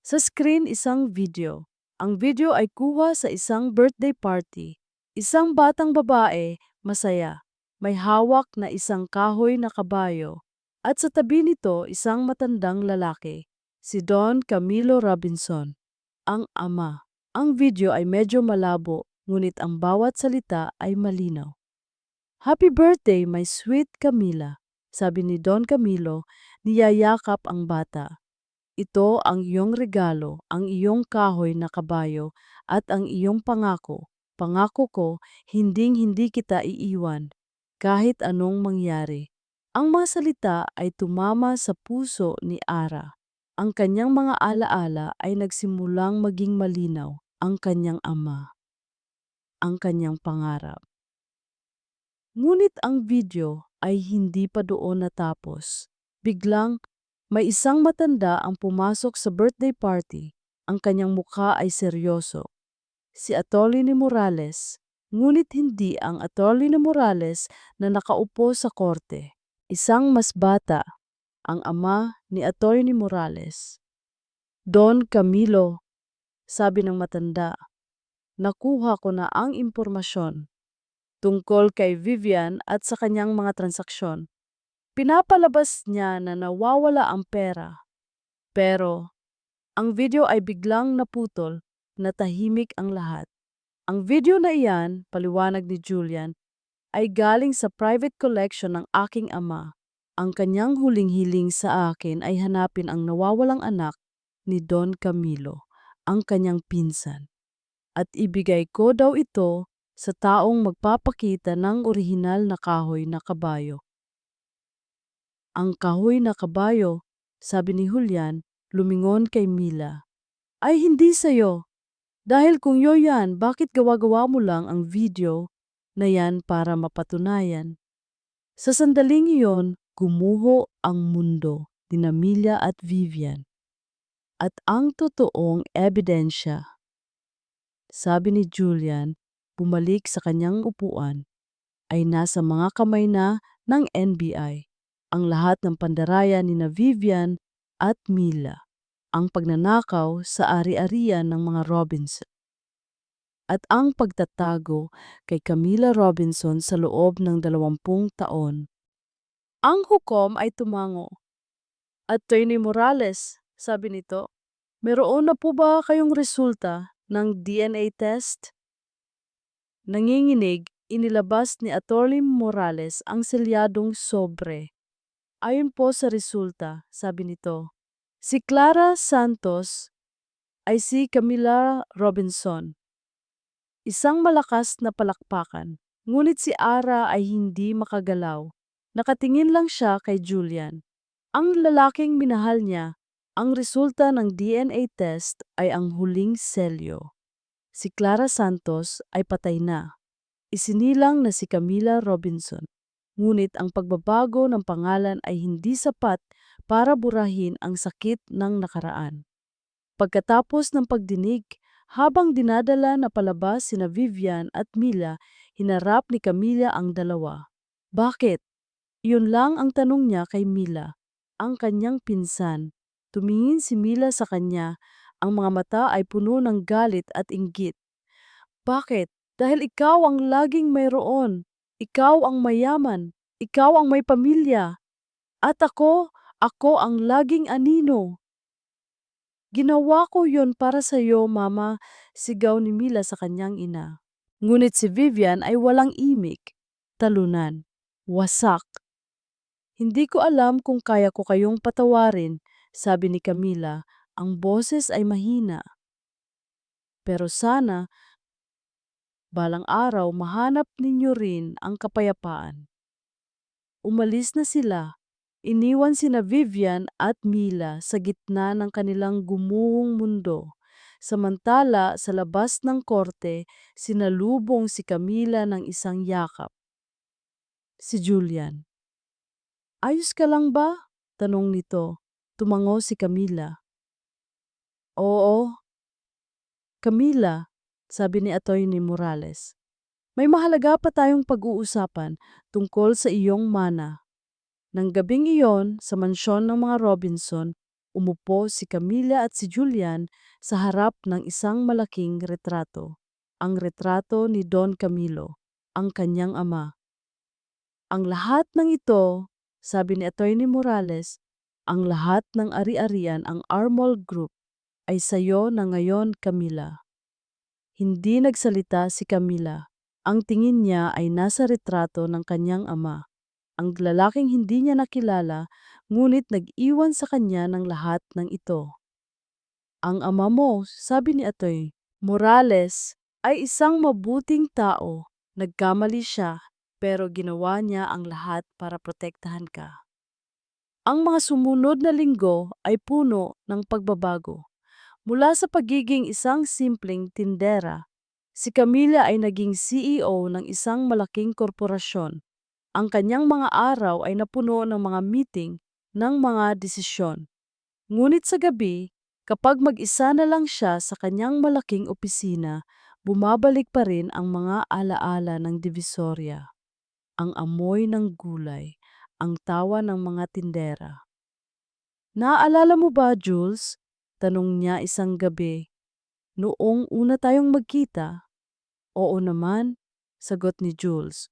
Sa screen isang video. Ang video ay kuha sa isang birthday party. Isang batang babae, masaya, may hawak na isang kahoy na kabayo. At sa tabi nito isang matandang lalaki, si Don Camilo Robinson, ang ama. Ang video ay medyo malabo, ngunit ang bawat salita ay malinaw. Happy birthday, my sweet Camila, sabi ni Don Camilo, niyayakap ang bata. Ito ang iyong regalo, ang iyong kahoy na kabayo at ang iyong pangako. Pangako ko, hinding-hindi kita iiwan, kahit anong mangyari. Ang mga salita ay tumama sa puso ni Ara. Ang kanyang mga alaala ay nagsimulang maging malinaw, ang kanyang ama, ang kanyang pangarap. Ngunit ang video ay hindi pa doon natapos. Biglang, may isang matanda ang pumasok sa birthday party. Ang kanyang mukha ay seryoso. Si Atty. Morales, ngunit hindi ang Atty. Morales na nakaupo sa korte. Isang mas bata, ang ama ni Atty. Morales. Don Camilo, sabi ng matanda, nakuha ko na ang impormasyon tungkol kay Vivian at sa kanyang mga transaksyon. Pinapalabas niya na nawawala ang pera. Pero, ang video ay biglang naputol, natahimik ang lahat. Ang video na iyan, paliwanag ni Julian, ay galing sa private collection ng aking ama. Ang kanyang huling hiling sa akin ay hanapin ang nawawalang anak ni Don Camilo, ang kanyang pinsan. At ibigay ko daw ito sa taong magpapakita ng orihinal na kahoy na kabayo. Ang kahoy na kabayo, sabi ni Julian, lumingon kay Mila. Ay hindi sa'yo. Dahil kung yan, bakit gawa-gawa mo lang ang video na yan para mapatunayan? Sa sandaling iyon, gumuho ang mundo ni Mila at Vivian. At ang totoong ebidensya, sabi ni Julian, bumalik sa kanyang upuan, ay nasa mga kamay na ng NBI. Ang lahat ng pandaraya ni Vivian at Mila, ang pagnanakaw sa ari-arian ng mga Robinson, at ang pagtatago kay Camila Robinson sa loob ng 20 taon. Ang hukom ay tumango. Attorney Morales, sabi nito, meron na po ba kayong resulta ng DNA test? Nanginginig, inilabas ni Attorney Morales ang selyadong sobre. Ayon po sa resulta, sabi nito, si Clara Santos ay si Camila Robinson. Isang malakas na palakpakan, ngunit si Ara ay hindi makagalaw. Nakatingin lang siya kay Julian. Ang lalaking minahal niya, ang resulta ng DNA test ay ang huling selyo. Si Clara Santos ay patay na. Isinilang na si Camila Robinson. Ngunit ang pagbabago ng pangalan ay hindi sapat para burahin ang sakit ng nakaraan. Pagkatapos ng pagdinig, habang dinadala na palabas sina Vivian at Mila, hinarap ni Camila ang dalawa. Bakit? Yun lang ang tanong niya kay Mila, ang kanyang pinsan. Tumingin si Mila sa kanya, ang mga mata ay puno ng galit at inggit. Bakit? Dahil ikaw ang laging mayroon. Ikaw ang mayaman. Ikaw ang may pamilya. At ako ang laging anino. Ginawa ko yon para sa iyo, Mama, sigaw ni Mila sa kanyang ina. Ngunit si Vivian ay walang imik, talunan, wasak. Hindi ko alam kung kaya ko kayong patawarin, sabi ni Camila, ang boses ay mahina. Pero sana, balang araw mahanap ninyo rin ang kapayapaan. Umalis na sila. Iniwan sina Vivian at Mila sa gitna ng kanilang gumuhong mundo. Samantala, sa labas ng korte, sinalubong si Camila ng isang yakap. Si Julian. Ayos ka lang ba? Tanong nito. Tumango si Camila. Oo, Camila, sabi ni Atty. Morales. May mahalaga pa tayong pag-uusapan tungkol sa iyong mana. Nang gabing iyon, sa mansyon ng mga Robinson, umupo si Camila at si Julian sa harap ng isang malaking retrato. Ang retrato ni Don Camilo, ang kanyang ama. Ang lahat ng ito, sabi ni Atty. Morales, ang lahat ng ari-arian ang Armold Group ay sayo na ngayon, Camila. Hindi nagsalita si Camila. Ang tingin niya ay nasa retrato ng kanyang ama. Ang lalaking hindi niya nakilala, ngunit nag-iwan sa kanya ng lahat ng ito. Ang ama mo, sabi ni Atty. Morales, ay isang mabuting tao. Nagkamali siya, pero ginawa niya ang lahat para protektahan ka. Ang mga sumunod na linggo ay puno ng pagbabago. Mula sa pagiging isang simpleng tindera, si Camila ay naging CEO ng isang malaking korporasyon. Ang kanyang mga araw ay napuno ng mga meeting ng mga desisyon. Ngunit sa gabi, kapag mag-isa na lang siya sa kanyang malaking opisina, bumabalik pa rin ang mga alaala ng Divisoria. Ang amoy ng gulay, ang tawa ng mga tindera. Naaalala mo ba, Jules? Tanong niya isang gabi. Noong una tayong magkita? Oo naman, sagot ni Jules.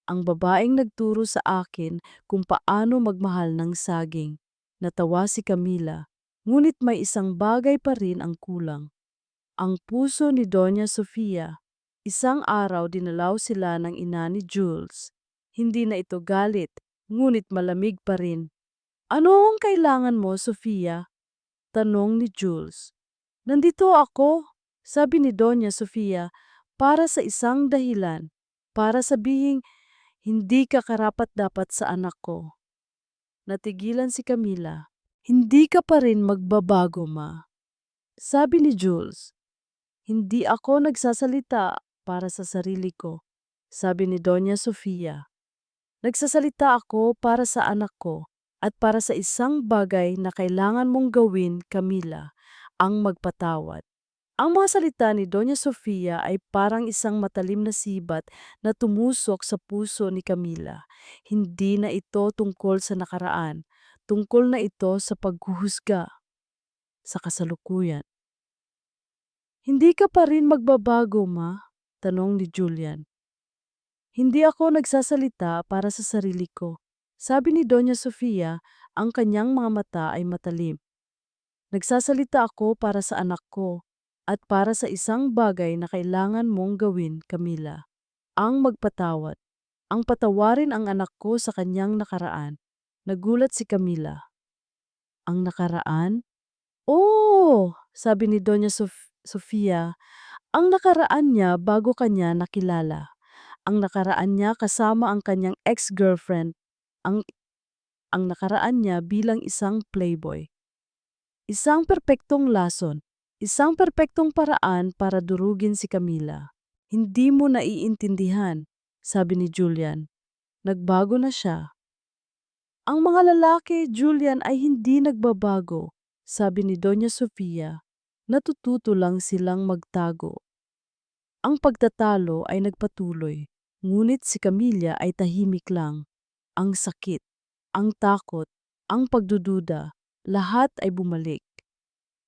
Ang babaeng nagturo sa akin kung paano magmahal ng saging. Natawa si Camila, ngunit may isang bagay pa rin ang kulang. Ang puso ni Doña Sofia. Isang araw dinalaw sila ng ina ni Jules. Hindi na ito galit, ngunit malamig pa rin. Ano ang kailangan mo, Sofia? Tanong ni Jules. Nandito ako, sabi ni Doña Sofia, para sa isang dahilan. Para sabihing hindi ka karapat-dapat sa anak ko. Natigilan si Camila. Hindi ka pa rin magbabago, ma. Sabi ni Jules. Hindi ako nagsasalita para sa sarili ko. Sabi ni Doña Sofia. Nagsasalita ako para sa anak ko at para sa isang bagay na kailangan mong gawin, Camila, ang magpatawad. Ang mga salita ni Doña Sofia ay parang isang matalim na sibat na tumusok sa puso ni Camila. Hindi na ito tungkol sa nakaraan, tungkol na ito sa paghuhusga sa kasalukuyan. Hindi ka pa rin magbabago, ma? Tanong ni Julian. Hindi ako nagsasalita para sa sarili ko. Sabi ni Doña Sofia, ang kanyang mga mata ay matalim. Nagsasalita ako para sa anak ko at para sa isang bagay na kailangan mong gawin, Camila. Ang magpatawad. Ang patawarin ang anak ko sa kanyang nakaraan. Nagulat si Camila. Ang nakaraan? Oh, sabi ni Doña Sofia, ang nakaraan niya bago kanya nakilala. Ang nakaraan niya kasama ang kanyang ex-girlfriend. Ang, ang nakaraan niya bilang isang playboy. Isang perpektong lason. Isang perpektong paraan para durugin si Camila. Hindi mo naiintindihan, sabi ni Julian. Nagbago na siya. Ang mga lalaki, Julian, ay hindi nagbabago, sabi ni Doña Sofia. Natututo lang silang magtago. Ang pagtatalo ay nagpatuloy, ngunit si Camila ay tahimik lang. Ang sakit, ang takot, ang pagdududa, lahat ay bumalik.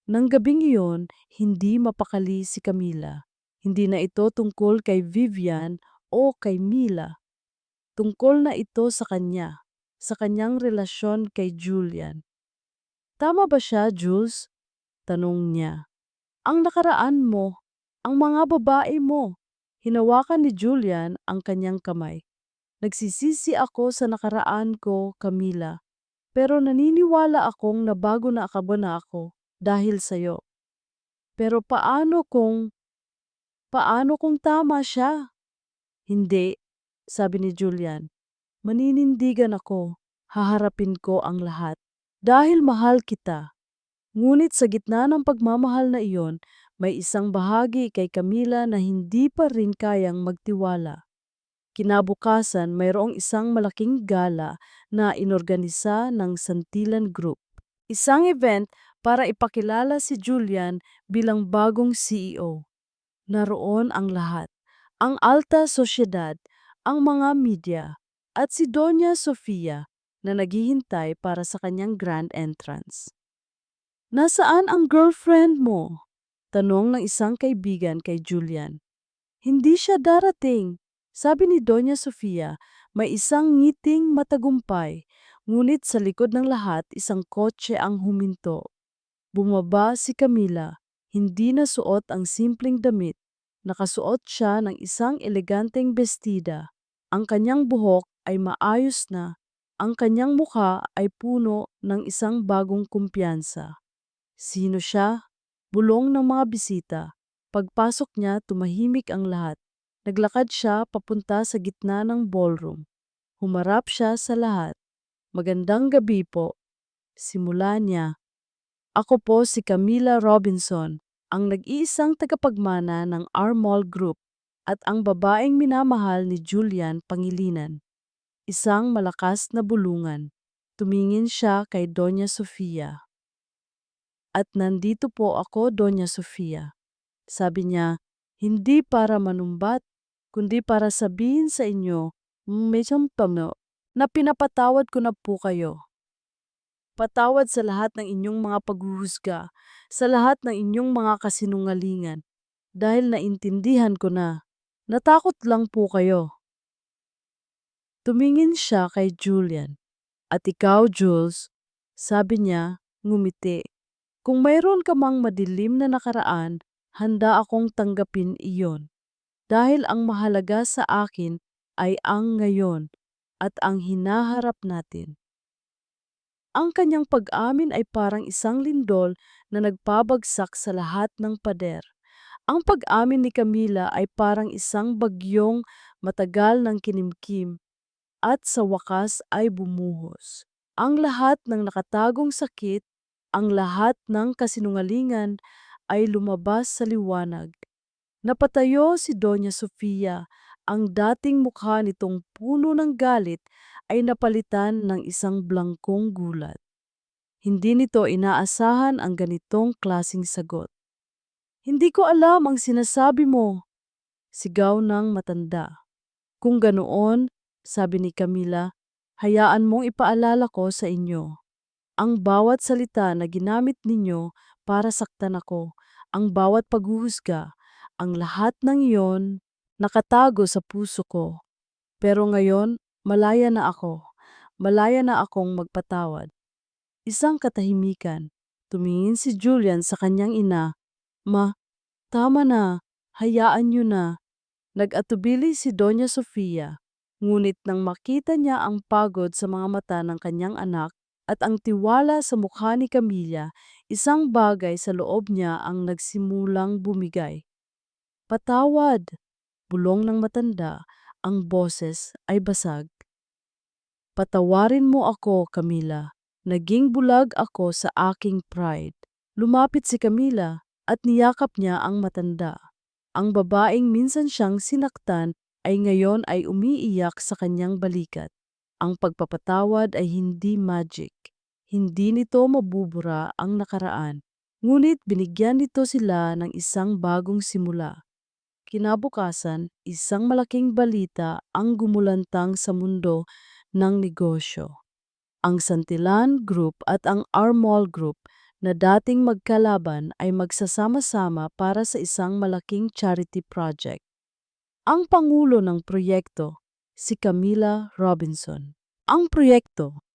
Nang gabing iyon, hindi mapakali si Camila. Hindi na ito tungkol kay Vivian o kay Mila. Tungkol na ito sa kanya, sa kanyang relasyon kay Julian. Tama ba siya, Jules? Tanong niya. Ang nakaraan mo, ang mga babae mo, Hinawakan ni Julian ang kanyang kamay. Nagsisisi ako sa nakaraan ko, Camila, pero naniniwala akong nabago na ako dahil sa'yo. Pero paano kung tama siya? Hindi, sabi ni Julian. Maninindigan ako, haharapin ko ang lahat. Dahil mahal kita. Ngunit sa gitna ng pagmamahal na iyon, may isang bahagi kay Camila na hindi pa rin kayang magtiwala. Kinabukasan, mayroong isang malaking gala na inorganisa ng Santillan Group. Isang event para ipakilala si Julian bilang bagong CEO. Naroon ang lahat, ang alta sosyedad, ang mga media, at si Doña Sofia na naghihintay para sa kanyang grand entrance. "Nasaan ang girlfriend mo?" Tanong ng isang kaibigan kay Julian. "Hindi siya darating," sabi ni Doña Sofia, may isang ngiting matagumpay, ngunit sa likod ng lahat isang kotse ang huminto. Bumaba si Camila, hindi na suot ang simpleng damit. Nakasuot siya ng isang eleganteng bestida. Ang kanyang buhok ay maayos na. Ang kanyang mukha ay puno ng isang bagong kumpiyansa. Sino siya? Bulong ng mga bisita. Pagpasok niya, tumahimik ang lahat. Naglakad siya papunta sa gitna ng ballroom. Humarap siya sa lahat. "Magandang gabi po." Simula niya. "Ako po si Camila Robinson, ang nag-iisang tagapagmana ng Armol Group at ang babaeng minamahal ni Julian Pangilinan." Isang malakas na bulungan. Tumingin siya kay Doña Sofia. "At nandito po ako, Doña Sofia." Sabi niya, "Hindi para manumbat, kundi para sabihin sa inyo, medyo na pinapatawad ko na po kayo. Patawad sa lahat ng inyong mga paghuhusga, sa lahat ng inyong mga kasinungalingan, dahil naintindihan ko na. Natakot lang po kayo." Tumingin siya kay Julian. "At ikaw, Jules," sabi niya, ngumiti. "Kung mayroon ka mang madilim na nakaraan, handa akong tanggapin iyon. Dahil ang mahalaga sa akin ay ang ngayon at ang hinaharap natin." Ang kanyang pag-amin ay parang isang lindol na nagpabagsak sa lahat ng pader. Ang pag-amin ni Camila ay parang isang bagyong matagal ng kinimkim at sa wakas ay bumuhos. Ang lahat ng nakatagong sakit, ang lahat ng kasinungalingan ay lumabas sa liwanag. Napatayo si Doña Sofia. Ang dating mukha nitong puno ng galit ay napalitan ng isang blangkong gulat. Hindi nito inaasahan ang ganitong klasing sagot. "Hindi ko alam ang sinasabi mo," sigaw ng matanda. "Kung ganoon," sabi ni Camila, "hayaan mong ipaalala ko sa inyo. Ang bawat salita na ginamit ninyo para saktan ako, ang bawat paghuhusga, ang lahat ng iyon nakatago sa puso ko. Pero ngayon, malaya na ako. Malaya na akong magpatawad." Isang katahimikan. Tumingin si Julian sa kanyang ina. "Ma, tama na. Hayaan niyo na." Nag-atubili si Doña Sofia. Ngunit nang makita niya ang pagod sa mga mata ng kanyang anak at ang tiwala sa mukha ni Camilla, isang bagay sa loob niya ang nagsimulang bumigay. "Patawad," bulong ng matanda, ang boses ay basag. "Patawarin mo ako, Camila. Naging bulag ako sa aking pride." Lumapit si Camila at niyakap niya ang matanda. Ang babaeng minsan siyang sinaktan ay ngayon ay umiiyak sa kanyang balikat. Ang pagpapatawad ay hindi magic. Hindi nito mabubura ang nakaraan. Ngunit binigyan nito sila ng isang bagong simula. Kinabukasan, isang malaking balita ang gumulantang sa mundo ng negosyo. Ang Santillan Group at ang Armol Group na dating magkalaban ay magsasama-sama para sa isang malaking charity project. Ang pangulo ng proyekto, si Camila Robinson. Ang proyekto,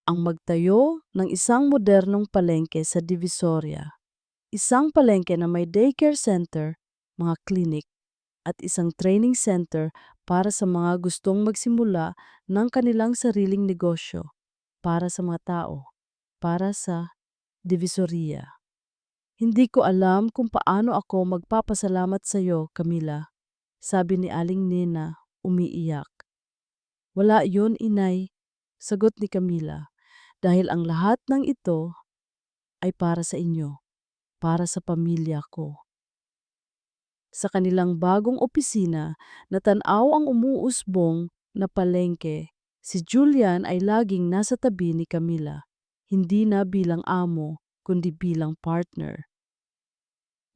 ang magtayo ng isang modernong palengke sa Divisoria. Isang palengke na may daycare center, mga clinic, at isang training center para sa mga gustong magsimula ng kanilang sariling negosyo, para sa mga tao, para sa Divisoria. Hindi ko alam kung paano ako magpapasalamat sa iyo, Camila, sabi ni Aling Nena, umiiyak. Wala yun, inay, sagot ni Camila, dahil ang lahat ng ito ay para sa inyo, para sa pamilya ko. Sa kanilang bagong opisina, natanaw ang umuusbong na palengke. Si Julian ay laging nasa tabi ni Camila, hindi na bilang amo, kundi bilang partner.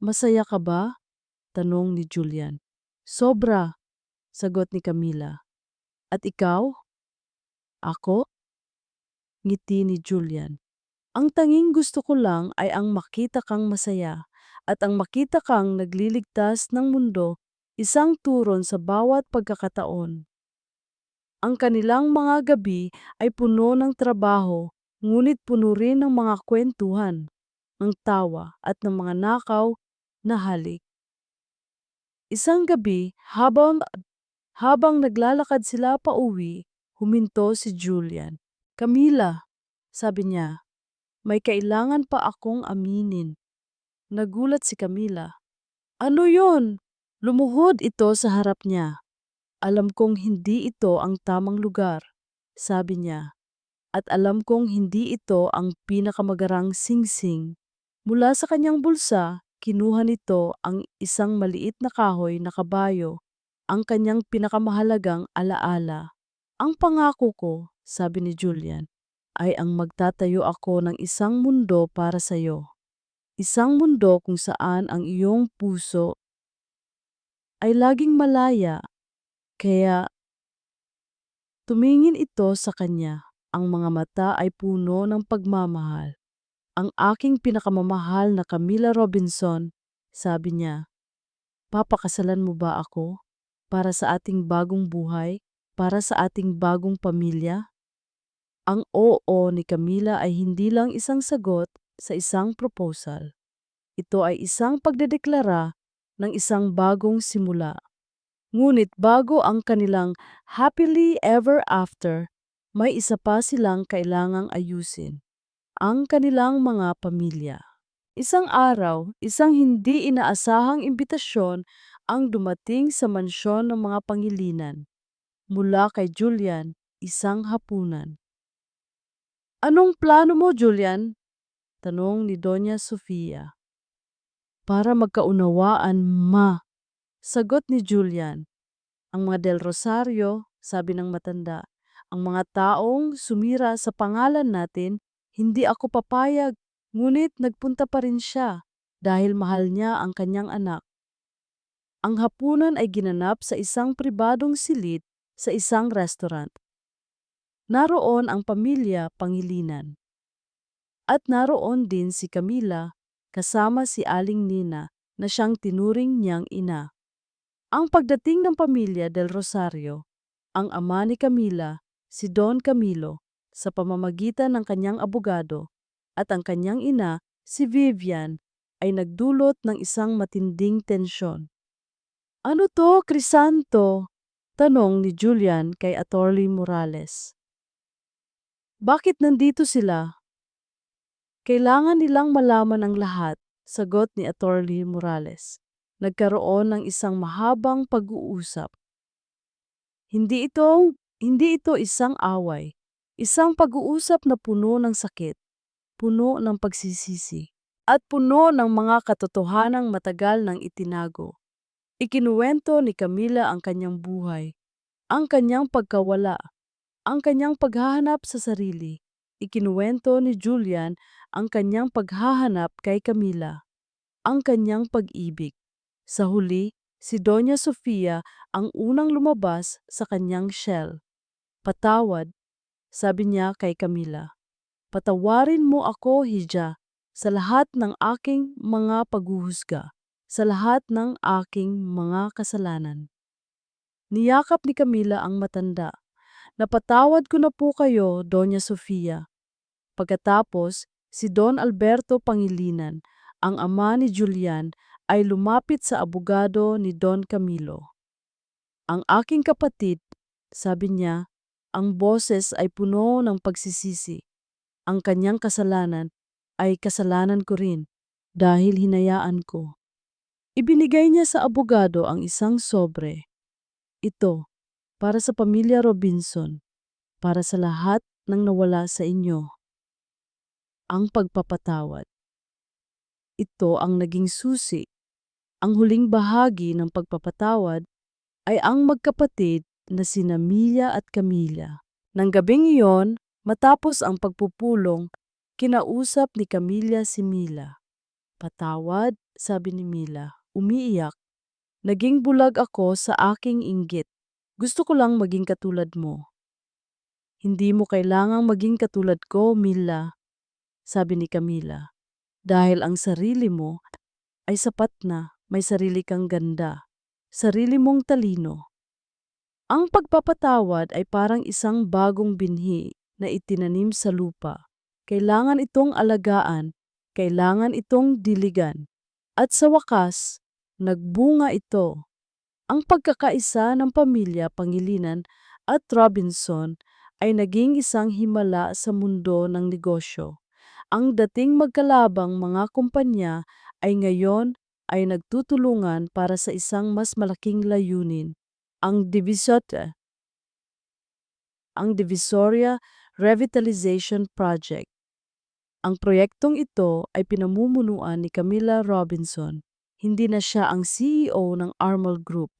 Masaya ka ba? Tanong ni Julian. Sobra, sagot ni Camila. At ikaw? Ako? Ngiti ni Julian. Ang tanging gusto ko lang ay ang makita kang masaya at ang makita kang nagliligtas ng mundo, isang turon sa bawat pagkakataon. Ang kanilang mga gabi ay puno ng trabaho, ngunit puno rin ng mga kwentuhan, ng tawa at ng mga nakaw na halik. Isang gabi, habang naglalakad sila pauwi, huminto si Julian. Camila, sabi niya, may kailangan pa akong aminin. Nagulat si Camila. Ano yon? Lumuhod ito sa harap niya. Alam kong hindi ito ang tamang lugar, sabi niya. At alam kong hindi ito ang pinakamagarang singsing. Mula sa kanyang bulsa, kinuha nito ang isang maliit na kahoy na kabayo, ang kanyang pinakamahalagang alaala. Ang pangako ko, sabi ni Julian, ay ang magtatayo ako ng isang mundo para sa iyo. Isang mundo kung saan ang iyong puso ay laging malaya. Kaya tumingin ito sa kanya. Ang mga mata ay puno ng pagmamahal. Ang aking pinakamamahal na Camila Robinson, sabi niya, papakasalan mo ba ako? Para sa ating bagong buhay? Para sa ating bagong pamilya? Ang oo ni Camila ay hindi lang isang sagot sa isang proposal. Ito ay isang pagdedeklara ng isang bagong simula. Ngunit bago ang kanilang happily ever after, may isa pa silang kailangang ayusin. Ang kanilang mga pamilya. Isang araw, isang hindi inaasahang imbitasyon ang dumating sa mansyon ng mga Pangilinan. Mula kay Julian, isang hapunan. Anong plano mo, Julian? Tanong ni Doña Sofia. Para magkaunawaan, ma. Sagot ni Julian. Ang mga Del Rosario, sabi ng matanda, ang mga taong sumira sa pangalan natin, hindi ako papayag, ngunit nagpunta pa rin siya dahil mahal niya ang kanyang anak. Ang hapunan ay ginanap sa isang pribadong silid sa isang restaurant. Naroon ang pamilya Pangilinan. At naroon din si Camila kasama si Aling Nina na siyang tinuring niyang ina. Ang pagdating ng pamilya Del Rosario, ang ama ni Camila, si Don Camilo, sa pamamagitan ng kanyang abogado, at ang kanyang ina, si Vivian, ay nagdulot ng isang matinding tensyon. Ano to, Crisanto? Tanong ni Julian kay Attorney Morales. Bakit nandito sila? Kailangan nilang malaman ang lahat, sagot ni Attorney Morales. Nagkaroon ng isang mahabang pag-uusap. Hindi ito isang away. Isang pag-uusap na puno ng sakit, puno ng pagsisisi, at puno ng mga katotohanang matagal nang itinago. Ikinuwento ni Camila ang kanyang buhay, ang kanyang pagkawala, ang kanyang paghahanap sa sarili. Ikinuwento ni Julian ang kanyang paghahanap kay Camila, ang kanyang pag-ibig. Sa huli, si Doña Sofia ang unang lumabas sa kanyang shell. Patawad, sabi niya kay Camila. Patawarin mo ako, Hija, sa lahat ng aking mga paghuhusga, sa lahat ng aking mga kasalanan. Niyakap ni Camila ang matanda. Napatawad ko na po kayo, Doña Sofia. Pagkatapos, si Don Alberto Pangilinan, ang ama ni Julian, ay lumapit sa abogado ni Don Camilo. Ang aking kapatid, sabi niya, ang boses ay puno ng pagsisisi. Ang kanyang kasalanan ay kasalanan ko rin dahil hinayaan ko. Ibinigay niya sa abogado ang isang sobre. Ito, para sa pamilya Robinson, para sa lahat ng nawala sa inyo. Ang pagpapatawad. Ito ang naging susi. Ang huling bahagi ng pagpapatawad ay ang magkapatid na sina Mila at Camila. Nang gabing iyon, matapos ang pagpupulong, kinausap ni Camila si Mila. Patawad, sabi ni Mila, umiiyak. Naging bulag ako sa aking inggit. Gusto ko lang maging katulad mo. Hindi mo kailangang maging katulad ko, Mila, sabi ni Camila. Dahil ang sarili mo ay sapat na, may sarili kang ganda, sarili mong talino. Ang pagpapatawad ay parang isang bagong binhi na itinanim sa lupa. Kailangan itong alagaan, kailangan itong diligan. At sa wakas, nagbunga ito. Ang pagkakaisa ng pamilya Pangilinan at Robinson ay naging isang himala sa mundo ng negosyo. Ang dating magkalabang mga kumpanya ay ngayon ay nagtutulungan para sa isang mas malaking layunin, ang Divisoria Revitalization Project. Ang proyektong ito ay pinamumunuan ni Camila Robinson. Hindi na siya ang CEO ng Armel Group.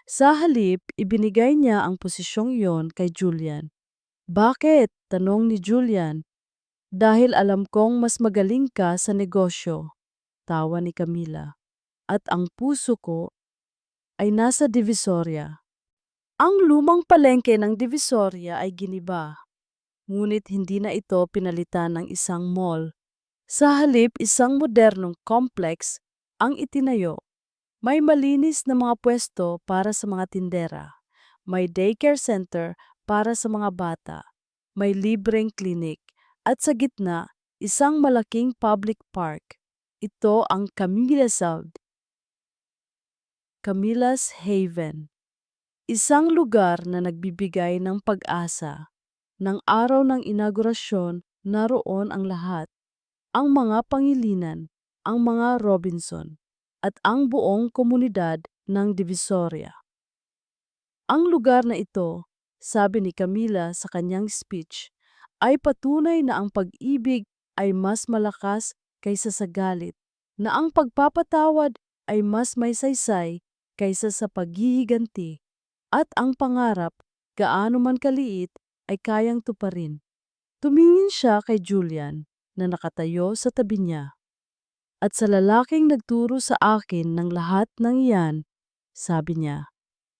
Sa halip, ibinigay niya ang posisyong iyon kay Julian. Bakit? Tanong ni Julian. Dahil alam kong mas magaling ka sa negosyo, tawa ni Camila. At ang puso ko ay nasa Divisoria. Ang lumang palengke ng Divisoria ay giniba, ngunit hindi na ito pinalitan ng isang mall. Sa halip, isang modernong complex ang itinayo. May malinis na mga pwesto para sa mga tindera. May daycare center para sa mga bata. May libreng klinik. At sa gitna, isang malaking public park. Ito ang Camila's Haven. Isang lugar na nagbibigay ng pag-asa. Nang araw ng inaugurasyon, naroon ang lahat. Ang mga Pangilinan, ang mga Robinson, at ang buong komunidad ng Divisoria. Ang lugar na ito, sabi ni Camila sa kanyang speech, ay patunay na ang pag-ibig ay mas malakas kaysa sa galit, na ang pagpapatawad ay mas may saysay kaysa sa paghihiganti, at ang pangarap, gaano man kaliit, ay kayang tuparin. Tumingin siya kay Julian na nakatayo sa tabi niya. At sa lalaking nagturo sa akin ng lahat ng iyan, sabi niya,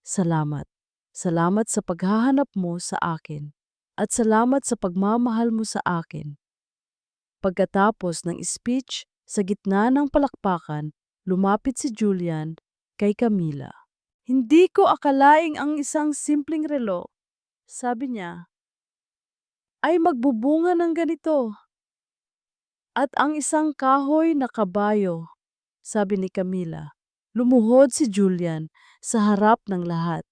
salamat. Salamat sa paghahanap mo sa akin. At salamat sa pagmamahal mo sa akin. Pagkatapos ng speech, sa gitna ng palakpakan, lumapit si Julian kay Camila. Hindi ko akalaing ang isang simpleng relo, sabi niya, ay magbubunga ng ganito. At ang isang kahoy na kabayo, sabi ni Camila. Lumuhod si Julian sa harap ng lahat.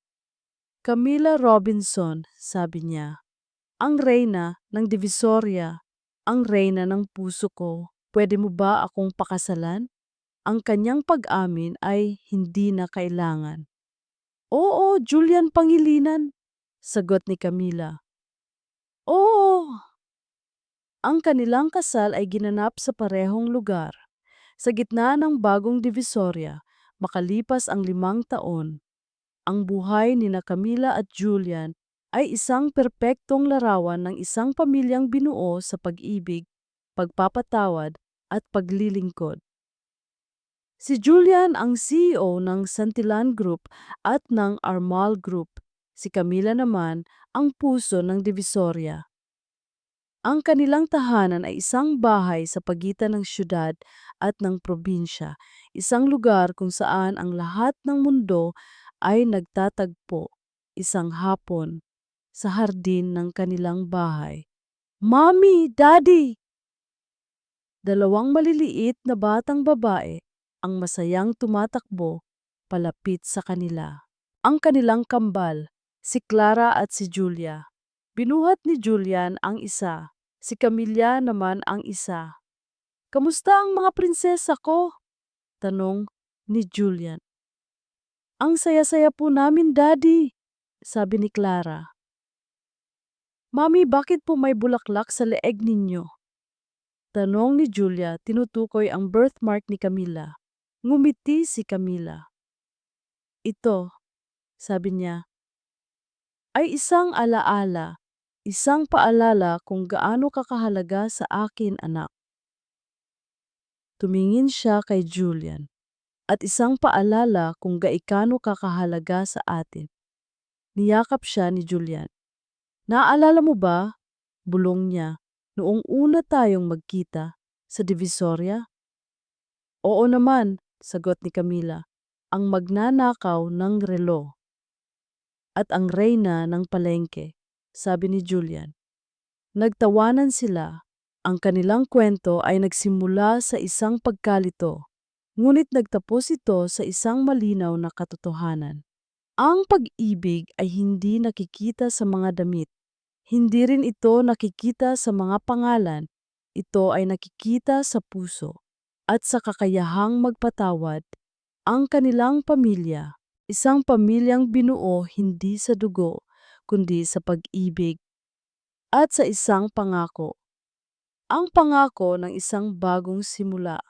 Camila Robinson, sabi niya, ang reyna ng Divisoria, ang reyna ng puso ko. Pwede mo ba akong pakasalan? Ang kanyang pag-amin ay hindi na kailangan. Oo, Julian Pangilinan, sagot ni Camila. Oo. Ang kanilang kasal ay ginanap sa parehong lugar. Sa gitna ng bagong Divisoria, makalipas ang 5 taon, ang buhay ni Camila at Julian ay isang perpektong larawan ng isang pamilyang binuo sa pag-ibig, pagpapatawad at paglilingkod. Si Julian ang CEO ng Santillan Group at ng Armal Group. Si Camila naman ang puso ng Divisoria. Ang kanilang tahanan ay isang bahay sa pagitan ng syudad at ng probinsya, isang lugar kung saan ang lahat ng mundo ay nagtatagpo. Isang hapon, sa hardin ng kanilang bahay. Mommy! Daddy! 2 maliliit na batang babae ang masayang tumatakbo palapit sa kanila. Ang kanilang kambal, si Clara at si Julia. Binuhat ni Julian ang isa, si Camilla naman ang isa. "Kamusta ang mga prinsesa ko?" tanong ni Julian. "Ang saya-saya po namin, Daddy," sabi ni Clara. "Mami, bakit po may bulaklak sa leeg ninyo?" tanong ni Julia, tinutukoy ang birthmark ni Camilla. Ngumiti si Camilla. "Ito," sabi niya, "ay isang alaala, isang paalala kung gaano ka kahalaga sa akin, anak." Tumingin siya kay Julian. "At isang paalala kung gaano ka kahalaga sa atin." Niyakap siya ni Julian. "Naaalala mo ba," bulong niya, "noong una tayong magkita sa Divisoria?" "Oo naman," sagot ni Camilla, "ang magnanakaw ng relo at ang reyna ng palengke," sabi ni Julian. Nagtawanan sila. Ang kanilang kwento ay nagsimula sa isang pagkalito, ngunit nagtapos ito sa isang malinaw na katotohanan. Ang pag-ibig ay hindi nakikita sa mga damit. Hindi rin ito nakikita sa mga pangalan. Ito ay nakikita sa puso at sa kakayahang magpatawad. Ang kanilang pamilya, isang pamilyang binuo hindi sa dugo, kundi sa pag-ibig at sa isang pangako. Ang pangako ng isang bagong simula.